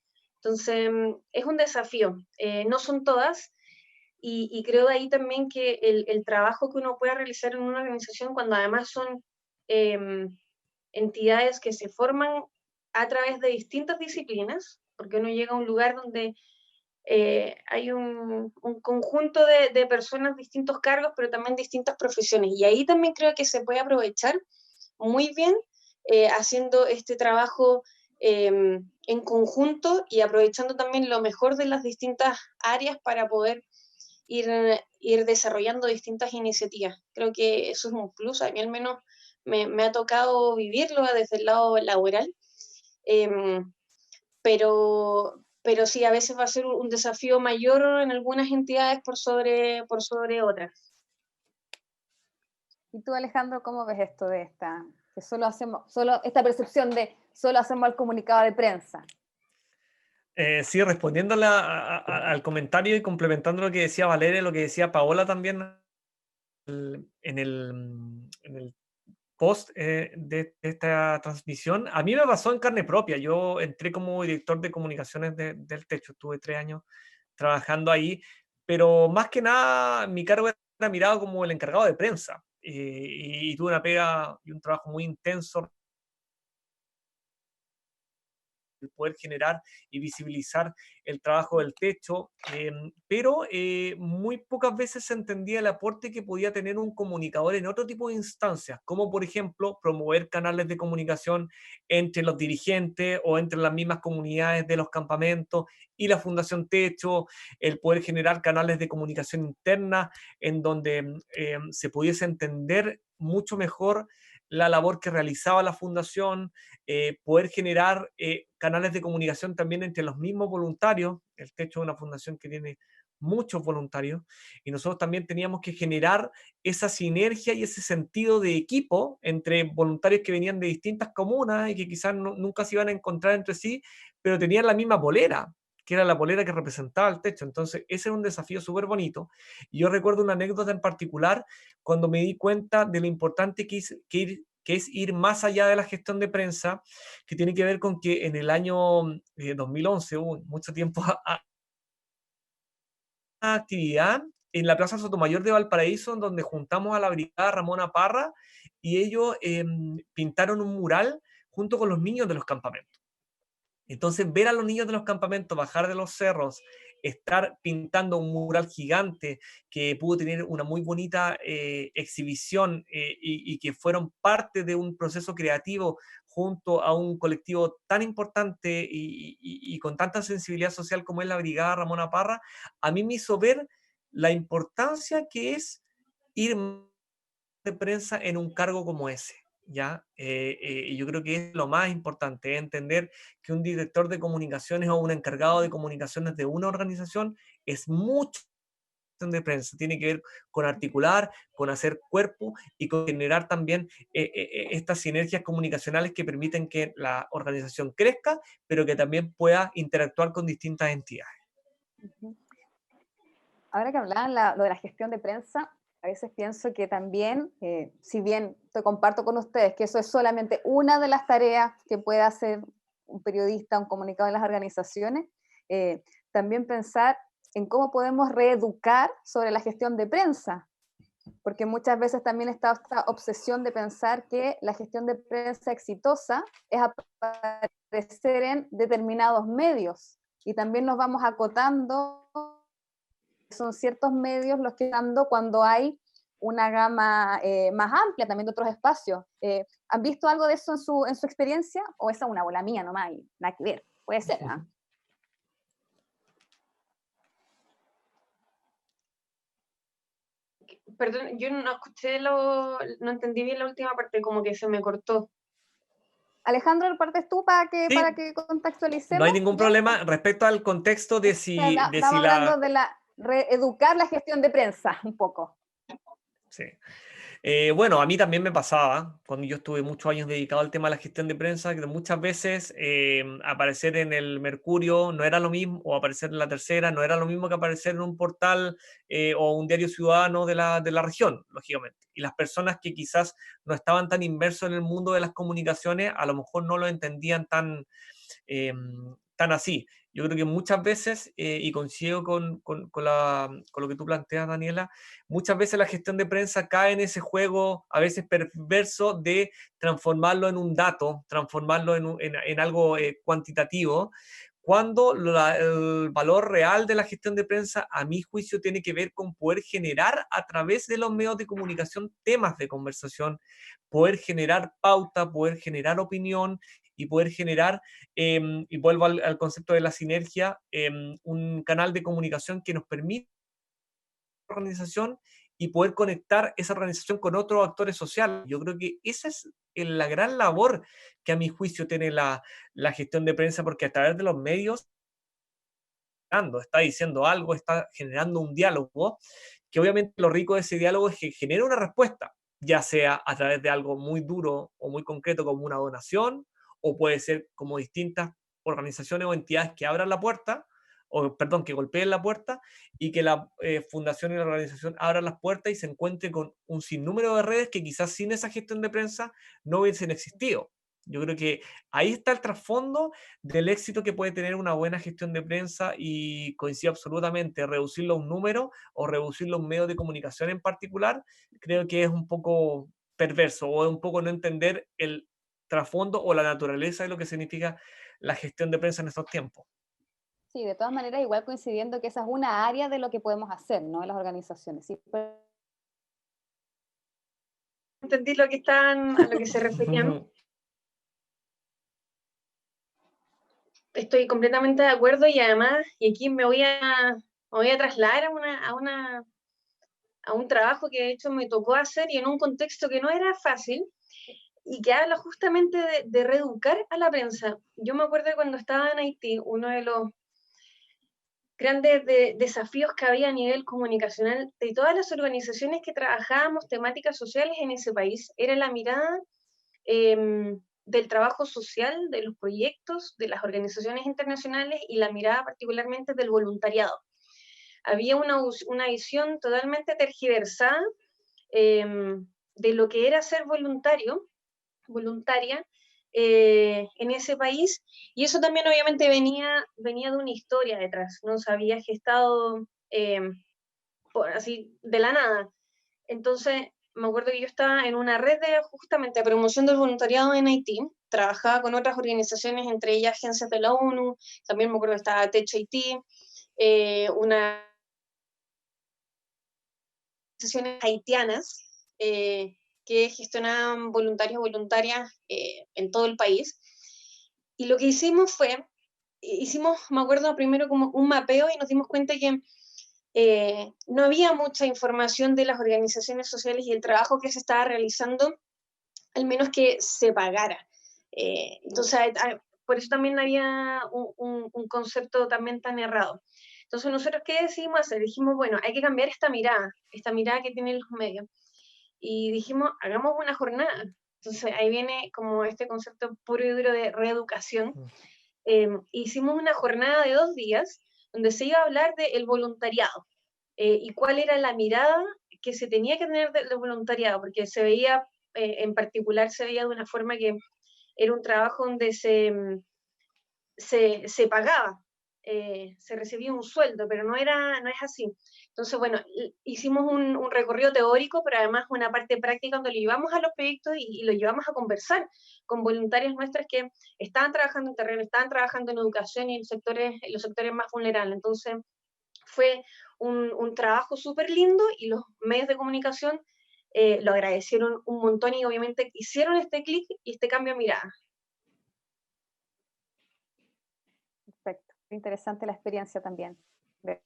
Entonces, es un desafío. No son todas, y creo ahí también que el trabajo que uno pueda realizar en una organización, cuando además son entidades que se forman a través de distintas disciplinas, porque uno llega a un lugar donde hay un conjunto de personas, distintos cargos, pero también distintas profesiones, y ahí también creo que se puede aprovechar muy bien haciendo este trabajo en conjunto y aprovechando también lo mejor de las distintas áreas para poder ir desarrollando distintas iniciativas. Creo que eso es un plus, a mí al menos me ha tocado vivirlo desde el lado laboral, pero sí, a veces va a ser un desafío mayor en algunas entidades por sobre otras. ¿Y tú, Alejandro, cómo ves esto de esta percepción de solo hacemos el comunicado de prensa? Sí, respondiendo al comentario y complementando lo que decía Valeria, lo que decía Paola también en el post de esta transmisión, a mí me pasó en carne propia. Yo entré como director de comunicaciones del Techo, estuve 3 años trabajando ahí, pero más que nada mi cargo era mirado como el encargado de prensa, y tuve una pega y un trabajo muy intenso poder generar y visibilizar el trabajo del techo, pero muy pocas veces se entendía el aporte que podía tener un comunicador en otro tipo de instancias, como por ejemplo promover canales de comunicación entre los dirigentes o entre las mismas comunidades de los campamentos y la Fundación Techo, el poder generar canales de comunicación interna en donde se pudiese entender mucho mejor la labor que realizaba la fundación, poder generar canales de comunicación también entre los mismos voluntarios. El Techo es una fundación que tiene muchos voluntarios y nosotros también teníamos que generar esa sinergia y ese sentido de equipo entre voluntarios que venían de distintas comunas y que quizás nunca se iban a encontrar entre sí, pero tenían la misma polera, que era la polera que representaba el Techo. Entonces, ese era un desafío súper bonito. Y yo recuerdo una anécdota en particular cuando me di cuenta de lo importante que es ir más allá de la gestión de prensa, que tiene que ver con que en el año 2011, mucho tiempo, una actividad en la Plaza Sotomayor de Valparaíso, en donde juntamos a la Brigada Ramona Parra y ellos pintaron un mural junto con los niños de los campamentos. Entonces, ver a los niños de los campamentos bajar de los cerros, estar pintando un mural gigante que pudo tener una muy bonita exhibición y que fueron parte de un proceso creativo junto a un colectivo tan importante y con tanta sensibilidad social como es la Brigada Ramona Parra, a mí me hizo ver la importancia que es ir de prensa en un cargo como ese. ¿Ya? Y yo creo que es lo más importante, entender que un director de comunicaciones o un encargado de comunicaciones de una organización es mucho de prensa, tiene que ver con articular, con hacer cuerpo y con generar también estas sinergias comunicacionales que permiten que la organización crezca, pero que también pueda interactuar con distintas entidades. Ahora que hablaban lo de la gestión de prensa, a veces pienso que también, si bien te comparto con ustedes que eso es solamente una de las tareas que puede hacer un periodista, un comunicador en las organizaciones, también pensar en cómo podemos reeducar sobre la gestión de prensa, porque muchas veces también está esta obsesión de pensar que la gestión de prensa exitosa es aparecer en determinados medios, y también nos vamos acotando, son ciertos medios los que dando cuando hay una gama más amplia también de otros espacios. ¿Han visto algo de eso en su experiencia? ¿O esa es una bola mía nomás y nada que ver? Puede ser, ¿ah? ¿Eh? Perdón, yo no escuché no entendí bien la última parte, como que se me cortó. Alejandro, ¿partes tú para Sí, que contextualicemos? no hay ningún problema respecto al contexto de si Estamos hablando de reeducar la gestión de prensa, un poco. Sí. Bueno, a mí también me pasaba, cuando yo estuve muchos años dedicado al tema de la gestión de prensa, que muchas veces aparecer en el Mercurio no era lo mismo, o aparecer en La Tercera no era lo mismo que aparecer en un portal o un diario ciudadano de la región, lógicamente. Y las personas que quizás no estaban tan inmersos en el mundo de las comunicaciones, a lo mejor no lo entendían tan así. Yo creo que muchas veces, y coincido con lo que tú planteas, Daniela, muchas veces la gestión de prensa cae en ese juego, a veces perverso, de transformarlo en un dato, transformarlo en algo cuantitativo, cuando el valor real de la gestión de prensa, a mi juicio, tiene que ver con poder generar a través de los medios de comunicación temas de conversación, poder generar pauta, poder generar opinión y poder generar, y vuelvo al concepto de la sinergia, un canal de comunicación que nos permite organización y poder conectar esa organización con otros actores sociales. Yo creo que esa es la gran labor que a mi juicio tiene la gestión de prensa, porque a través de los medios está diciendo algo, está generando un diálogo, que obviamente lo rico de ese diálogo es que genera una respuesta, ya sea a través de algo muy duro o muy concreto como una donación, o puede ser como distintas organizaciones o entidades que abran la puerta, o perdón, que golpeen la puerta y que la fundación y la organización abran las puertas y se encuentre con un sinnúmero de redes que quizás sin esa gestión de prensa no hubiesen existido. Yo creo que ahí está el trasfondo del éxito que puede tener una buena gestión de prensa, y coincido absolutamente, reducirlo a un número o reducirlo a un medio de comunicación en particular, creo que es un poco perverso o es un poco no entender el trasfondo o la naturaleza de lo que significa la gestión de prensa en estos tiempos. Sí, de todas maneras, igual coincidiendo que esa es una área de lo que podemos hacer, ¿no? En las organizaciones. Sí, Entendí lo que están, a lo que se referían. Estoy completamente de acuerdo y además, y aquí me voy a trasladar a un trabajo que de hecho me tocó hacer y en un contexto que no era fácil y que habla justamente de reeducar a la prensa. Yo me acuerdo de cuando estaba en Haití, uno de los grandes desafíos que había a nivel comunicacional de todas las organizaciones que trabajábamos temáticas sociales en ese país era la mirada del trabajo social, de los proyectos, de las organizaciones internacionales y la mirada particularmente del voluntariado. Había una visión totalmente tergiversada de lo que era ser voluntaria en ese país, y eso también obviamente venía de una historia detrás, no se había gestado así de la nada. Entonces, me acuerdo que yo estaba en una red de justamente de promoción del voluntariado en Haití, trabajaba con otras organizaciones, entre ellas agencias de la ONU, también me acuerdo que estaba Tech Haití, unas organizaciones haitianas que gestionaban voluntarios y voluntarias en todo el país. Y lo que hicimos me acuerdo primero como un mapeo y nos dimos cuenta que no había mucha información de las organizaciones sociales y el trabajo que se estaba realizando, al menos que se pagara. Entonces, por eso también había un concepto también tan errado. Entonces, nosotros, ¿qué decidimos hacer? Dijimos, bueno, hay que cambiar esta mirada que tienen los medios. Y dijimos, hagamos una jornada. Entonces, ahí viene como este concepto puro y duro de reeducación. Hicimos una jornada de 2 días donde se iba a hablar del voluntariado y cuál era la mirada que se tenía que tener del voluntariado, porque se veía, en particular se veía de una forma que era un trabajo donde se pagaba, se recibía un sueldo, pero no es así. Entonces, bueno, hicimos un recorrido teórico, pero además una parte práctica donde lo llevamos a los proyectos y lo llevamos a conversar con voluntarias nuestras que estaban trabajando en terreno, estaban trabajando en educación y en los sectores más vulnerables. Entonces, fue un trabajo súper lindo y los medios de comunicación lo agradecieron un montón y obviamente hicieron este clic y este cambio de mirada. perfecto. Interesante la experiencia también de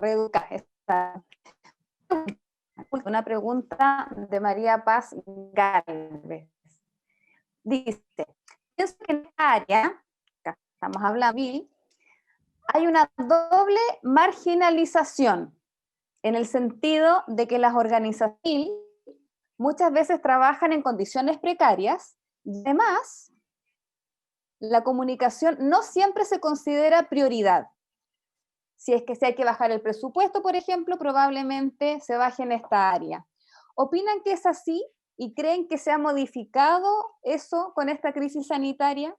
reeducar. Una pregunta de María Paz Galvez. Dice, pienso que en esta área, acá estamos hablando, hay una doble marginalización, en el sentido de que las organizaciones muchas veces trabajan en condiciones precarias y además la comunicación no siempre se considera prioridad. Si es que si hay que bajar el presupuesto, por ejemplo, probablemente se baje en esta área. ¿Opinan que es así y creen que se ha modificado eso con esta crisis sanitaria?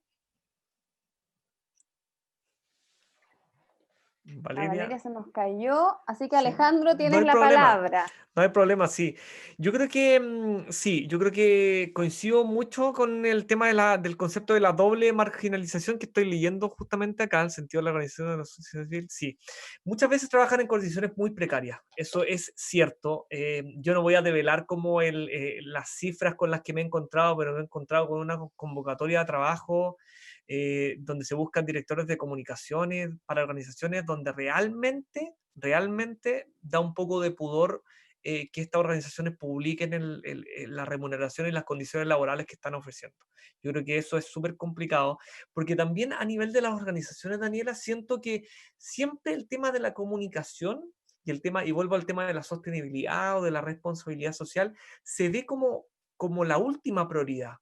Valeria se nos cayó, así que Alejandro, sí, tienes la palabra. No hay problema, sí. Yo creo que sí, yo creo que coincido mucho con el tema del concepto de la doble marginalización que estoy leyendo justamente acá, en el sentido de la organización de la sociedad civil. Sí, muchas veces trabajan en condiciones muy precarias, eso es cierto. Yo no voy a develar como las cifras con las que me he encontrado, pero me he encontrado con una convocatoria de trabajo donde se buscan directores de comunicaciones para organizaciones donde realmente da un poco de pudor que estas organizaciones publiquen la remuneración y las condiciones laborales que están ofreciendo. Yo creo que eso es súper complicado, porque también a nivel de las organizaciones, Daniela, siento que siempre el tema de la comunicación y vuelvo al tema de la sostenibilidad o de la responsabilidad social, se ve como la última prioridad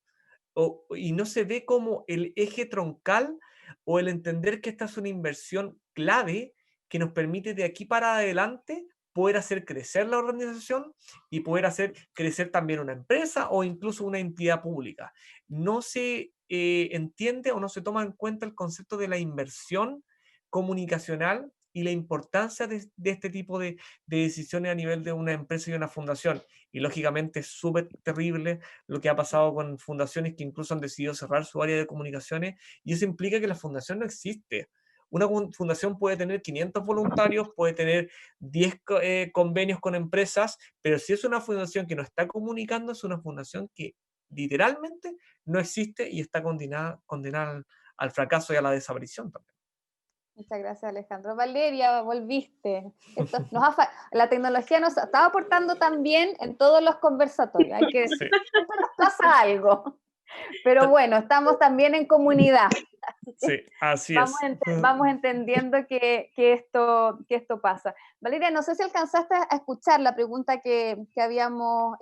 y no se ve como el eje troncal o el entender que esta es una inversión clave que nos permite de aquí para adelante poder hacer crecer la organización y poder hacer crecer también una empresa o incluso una entidad pública. No se entiende o no se toma en cuenta el concepto de la inversión comunicacional y la importancia de este tipo de decisiones a nivel de una empresa y una fundación. Y lógicamente es súper terrible lo que ha pasado con fundaciones que incluso han decidido cerrar su área de comunicaciones, y eso implica que la fundación no existe. Una fundación puede tener 500 voluntarios, puede tener 10 convenios con empresas, pero si es una fundación que no está comunicando, es una fundación que literalmente no existe y está condenada al fracaso y a la desaparición también. Muchas gracias, Alejandro. Valeria, volviste. La tecnología nos está aportando también en todos los conversatorios. Hay que decir, Sí. siempre nos pasa algo. Pero bueno, estamos también en comunidad. Sí, así es. Vamos entendiendo que esto pasa. Valeria, no sé si alcanzaste a escuchar la pregunta que habíamos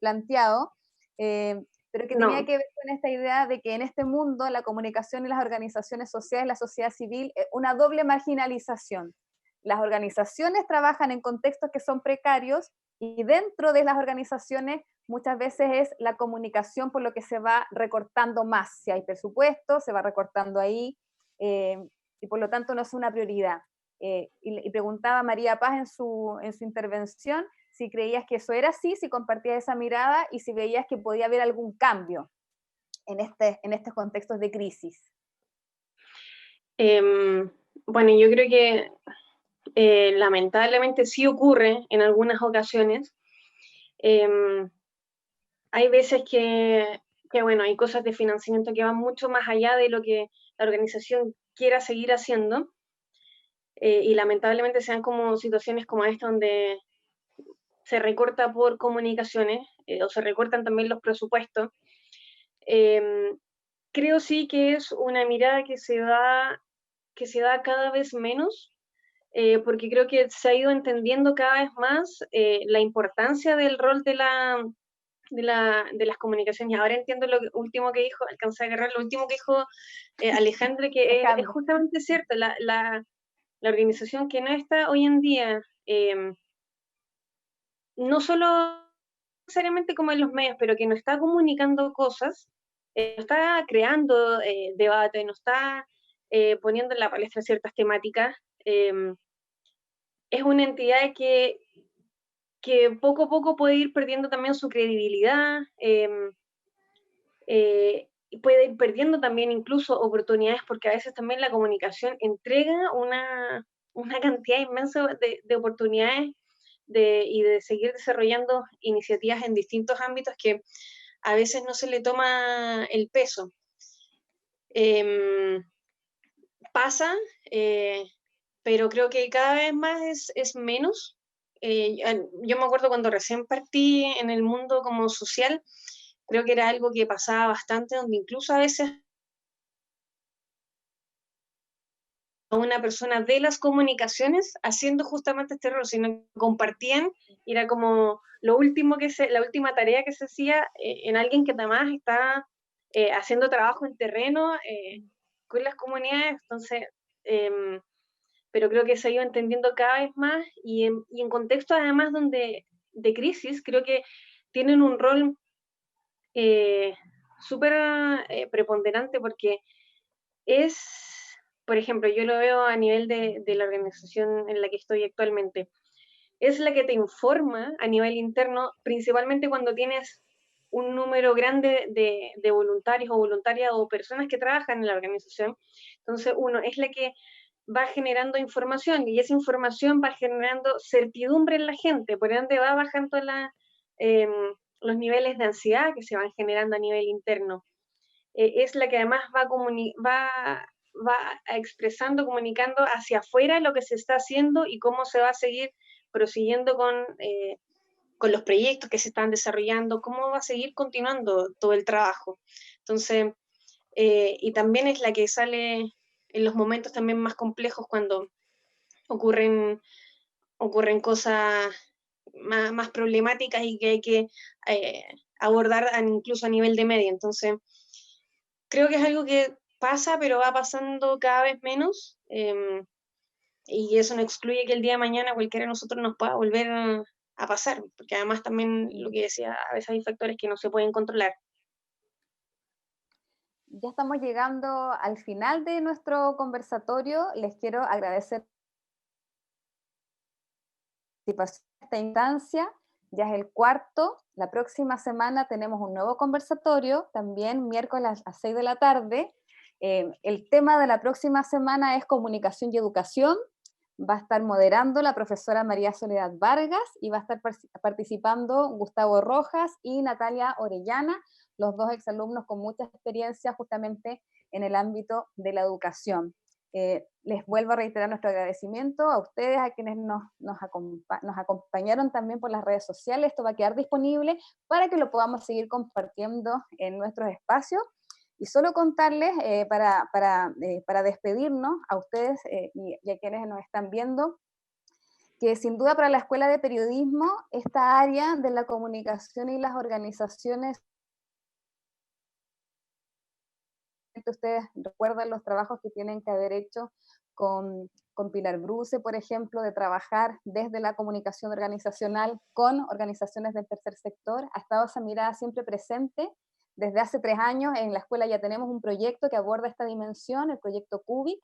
planteado, pero que tenía No. que ver con esta idea de que en este mundo la comunicación y las organizaciones sociales, la sociedad civil, una doble marginalización. Las organizaciones trabajan en contextos que son precarios y dentro de las organizaciones muchas veces es la comunicación por lo que se va recortando más. Si hay presupuesto, se va recortando ahí, y por lo tanto no es una prioridad. Y preguntaba María Paz en su intervención si creías que eso era así, si compartías esa mirada y si veías que podía haber algún cambio en estos contextos de crisis. Bueno, yo creo que lamentablemente sí ocurre en algunas ocasiones. Hay veces que, bueno, hay cosas de financiamiento que van mucho más allá de lo que la organización quiera seguir haciendo, y lamentablemente se dan como situaciones como esta donde se recorta por comunicaciones, o se recortan también los presupuestos. Creo sí que es una mirada que se da cada vez menos, porque creo que se ha ido entendiendo cada vez más la importancia del rol de las comunicaciones. Ahora entiendo lo último que dijo, alcancé a agarrar lo último que dijo Alejandra, que es justamente cierto, la organización que no está hoy en día, no solo necesariamente como en los medios, pero que no está comunicando cosas, no está creando debate, no está poniendo en la palestra ciertas temáticas, es una entidad que poco a poco puede ir perdiendo también su credibilidad, y puede ir perdiendo también incluso oportunidades, porque a veces también la comunicación entrega una cantidad inmensa de oportunidades y de seguir desarrollando iniciativas en distintos ámbitos que a veces no se le toma el peso. Pasa, pero creo que cada vez más es menos. Yo me acuerdo cuando recién partí en el mundo como social, creo que era algo que pasaba bastante, donde incluso a veces a una persona de las comunicaciones haciendo justamente este rol, sino que compartían, y era como la última tarea que se hacía en alguien que además está haciendo trabajo en terreno con las comunidades. Entonces, pero creo que se ha ido entendiendo cada vez más, y en contextos además de crisis, creo que tienen un rol súper preponderante, porque es, por ejemplo, yo lo veo a nivel de la organización en la que estoy actualmente, es la que te informa a nivel interno, principalmente cuando tienes un número grande de voluntarios o voluntarias o personas que trabajan en la organización. Entonces, uno es la que va generando información, y esa información va generando certidumbre en la gente, por ende va bajando eh, los niveles de ansiedad que se van generando a nivel interno. Es la que además va expresando, comunicando hacia afuera lo que se está haciendo y cómo se va a seguir prosiguiendo con los proyectos que se están desarrollando, cómo va a seguir continuando todo el trabajo. Entonces, y también es la que sale en los momentos también más complejos, cuando ocurren cosas más problemáticas y que hay que abordar incluso a nivel de media. Entonces, creo que es algo que pasa, pero va pasando cada vez menos, y eso no excluye que el día de mañana cualquiera de nosotros nos pueda volver a pasar, porque además también lo que decía, a veces hay factores que no se pueden controlar. Ya estamos llegando al final de nuestro conversatorio. Les quiero agradecer participación en esta instancia. Ya es el cuarto. La próxima semana tenemos un nuevo conversatorio, también miércoles a las 6 de la tarde. El tema de la próxima semana es comunicación y educación. Va a estar moderando la profesora María Soledad Vargas y va a estar participando Gustavo Rojas y Natalia Orellana, los dos exalumnos con mucha experiencia justamente en el ámbito de la educación. Les vuelvo a reiterar nuestro agradecimiento a ustedes, a quienes nos acompañaron también por las redes sociales. Esto va a quedar disponible para que lo podamos seguir compartiendo en nuestros espacios. Y solo contarles, para despedirnos a ustedes y a quienes nos están viendo, que sin duda para la Escuela de Periodismo, esta área de la comunicación y las organizaciones, ustedes recuerdan los trabajos que tienen que haber hecho con Pilar Bruce, por ejemplo, de trabajar desde la comunicación organizacional con organizaciones del tercer sector. Ha estado esa mirada siempre presente. Desde hace 3 años en la escuela ya tenemos un proyecto que aborda esta dimensión, el proyecto CUBIC,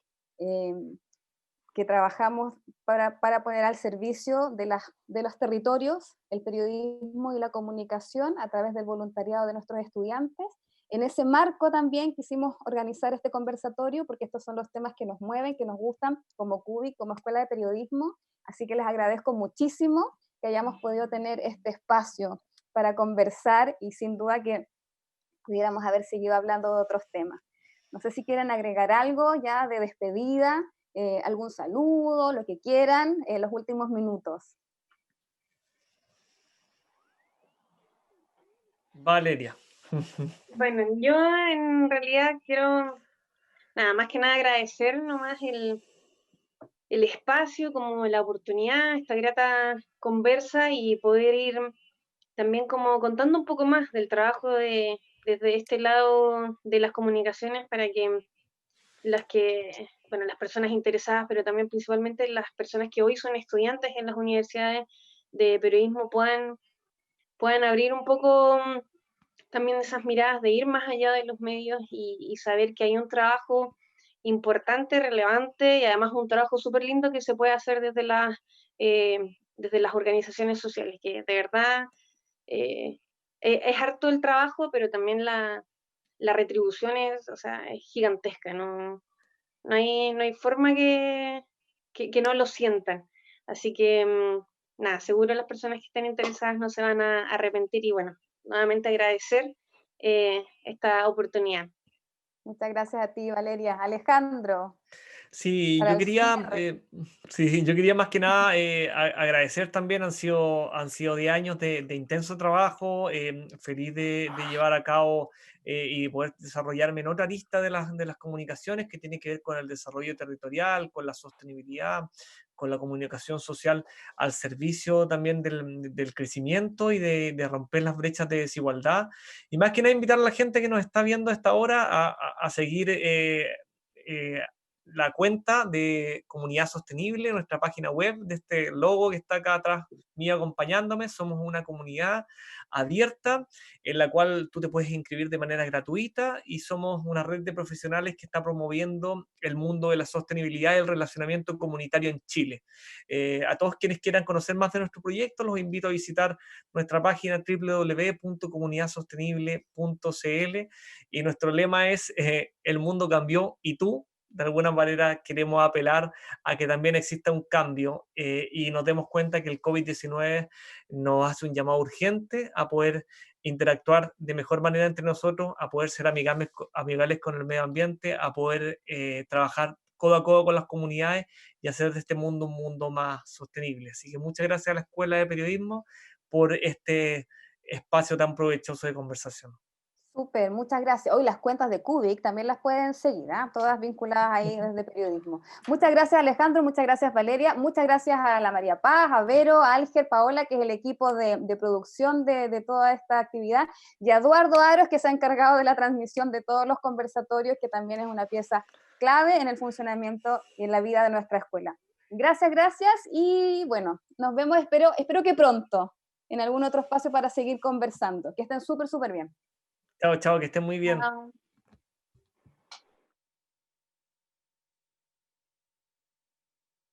que trabajamos para poner al servicio de los territorios el periodismo y la comunicación a través del voluntariado de nuestros estudiantes. En ese marco también quisimos organizar este conversatorio, porque estos son los temas que nos mueven, que nos gustan como CUBIC, como Escuela de Periodismo, así que les agradezco muchísimo que hayamos podido tener este espacio para conversar, y sin duda que pudiéramos haber seguido hablando de otros temas. No sé si quieren agregar algo ya de despedida, algún saludo, lo que quieran, en los últimos minutos. Valeria. Bueno, yo en realidad quiero, nada más que nada agradecer nomás el espacio, como la oportunidad, esta grata conversa, y poder ir también como contando un poco más del trabajo desde este lado de las comunicaciones, para que las personas interesadas, pero también principalmente las personas que hoy son estudiantes en las universidades de periodismo puedan abrir un poco también esas miradas de ir más allá de los medios y saber que hay un trabajo importante, relevante, y además un trabajo súper lindo que se puede hacer desde las organizaciones sociales, que de verdad es harto el trabajo, pero también la retribución es, o sea, es gigantesca, no hay forma que no lo sientan. Así que, nada, seguro las personas que estén interesadas no se van a arrepentir, y bueno, nuevamente agradecer esta oportunidad. Muchas gracias a ti, Valeria. Alejandro, Sí, para yo el quería, cierre. yo quería más que nada agradecer también. Han sido 10 años de intenso trabajo, feliz de llevar a cabo y poder desarrollarme en otra lista de las comunicaciones que tiene que ver con el desarrollo territorial, con la sostenibilidad, con la comunicación social al servicio también del crecimiento y de romper las brechas de desigualdad. Y más que nada invitar a la gente que nos está viendo a esta hora a seguir la cuenta de Comunidad Sostenible, nuestra página web, de este logo que está acá atrás mío acompañándome. Somos una comunidad abierta en la cual tú te puedes inscribir de manera gratuita, y somos una red de profesionales que está promoviendo el mundo de la sostenibilidad y el relacionamiento comunitario en Chile. A todos quienes quieran conocer más de nuestro proyecto, los invito a visitar nuestra página www.comunidadsostenible.cl, y nuestro lema es el mundo cambió y tú. De alguna manera queremos apelar a que también exista un cambio y nos demos cuenta que el COVID-19 nos hace un llamado urgente a poder interactuar de mejor manera entre nosotros, a poder ser amigables con el medio ambiente, a poder trabajar codo a codo con las comunidades y hacer de este mundo un mundo más sostenible. Así que muchas gracias a la Escuela de Periodismo por este espacio tan provechoso de conversación. Súper, muchas gracias. Hoy las cuentas de CUBIC también las pueden seguir, todas vinculadas ahí desde periodismo. Muchas gracias, Alejandro, muchas gracias, Valeria, muchas gracias a la María Paz, a Vero, a Alger, Paola, que es el equipo de producción de toda esta actividad, y a Eduardo Aros, que se ha encargado de la transmisión de todos los conversatorios, que también es una pieza clave en el funcionamiento y en la vida de nuestra escuela. Gracias, y bueno, nos vemos, espero que pronto, en algún otro espacio para seguir conversando. Que estén súper bien. Chao, chao, que estén muy bien. Chao.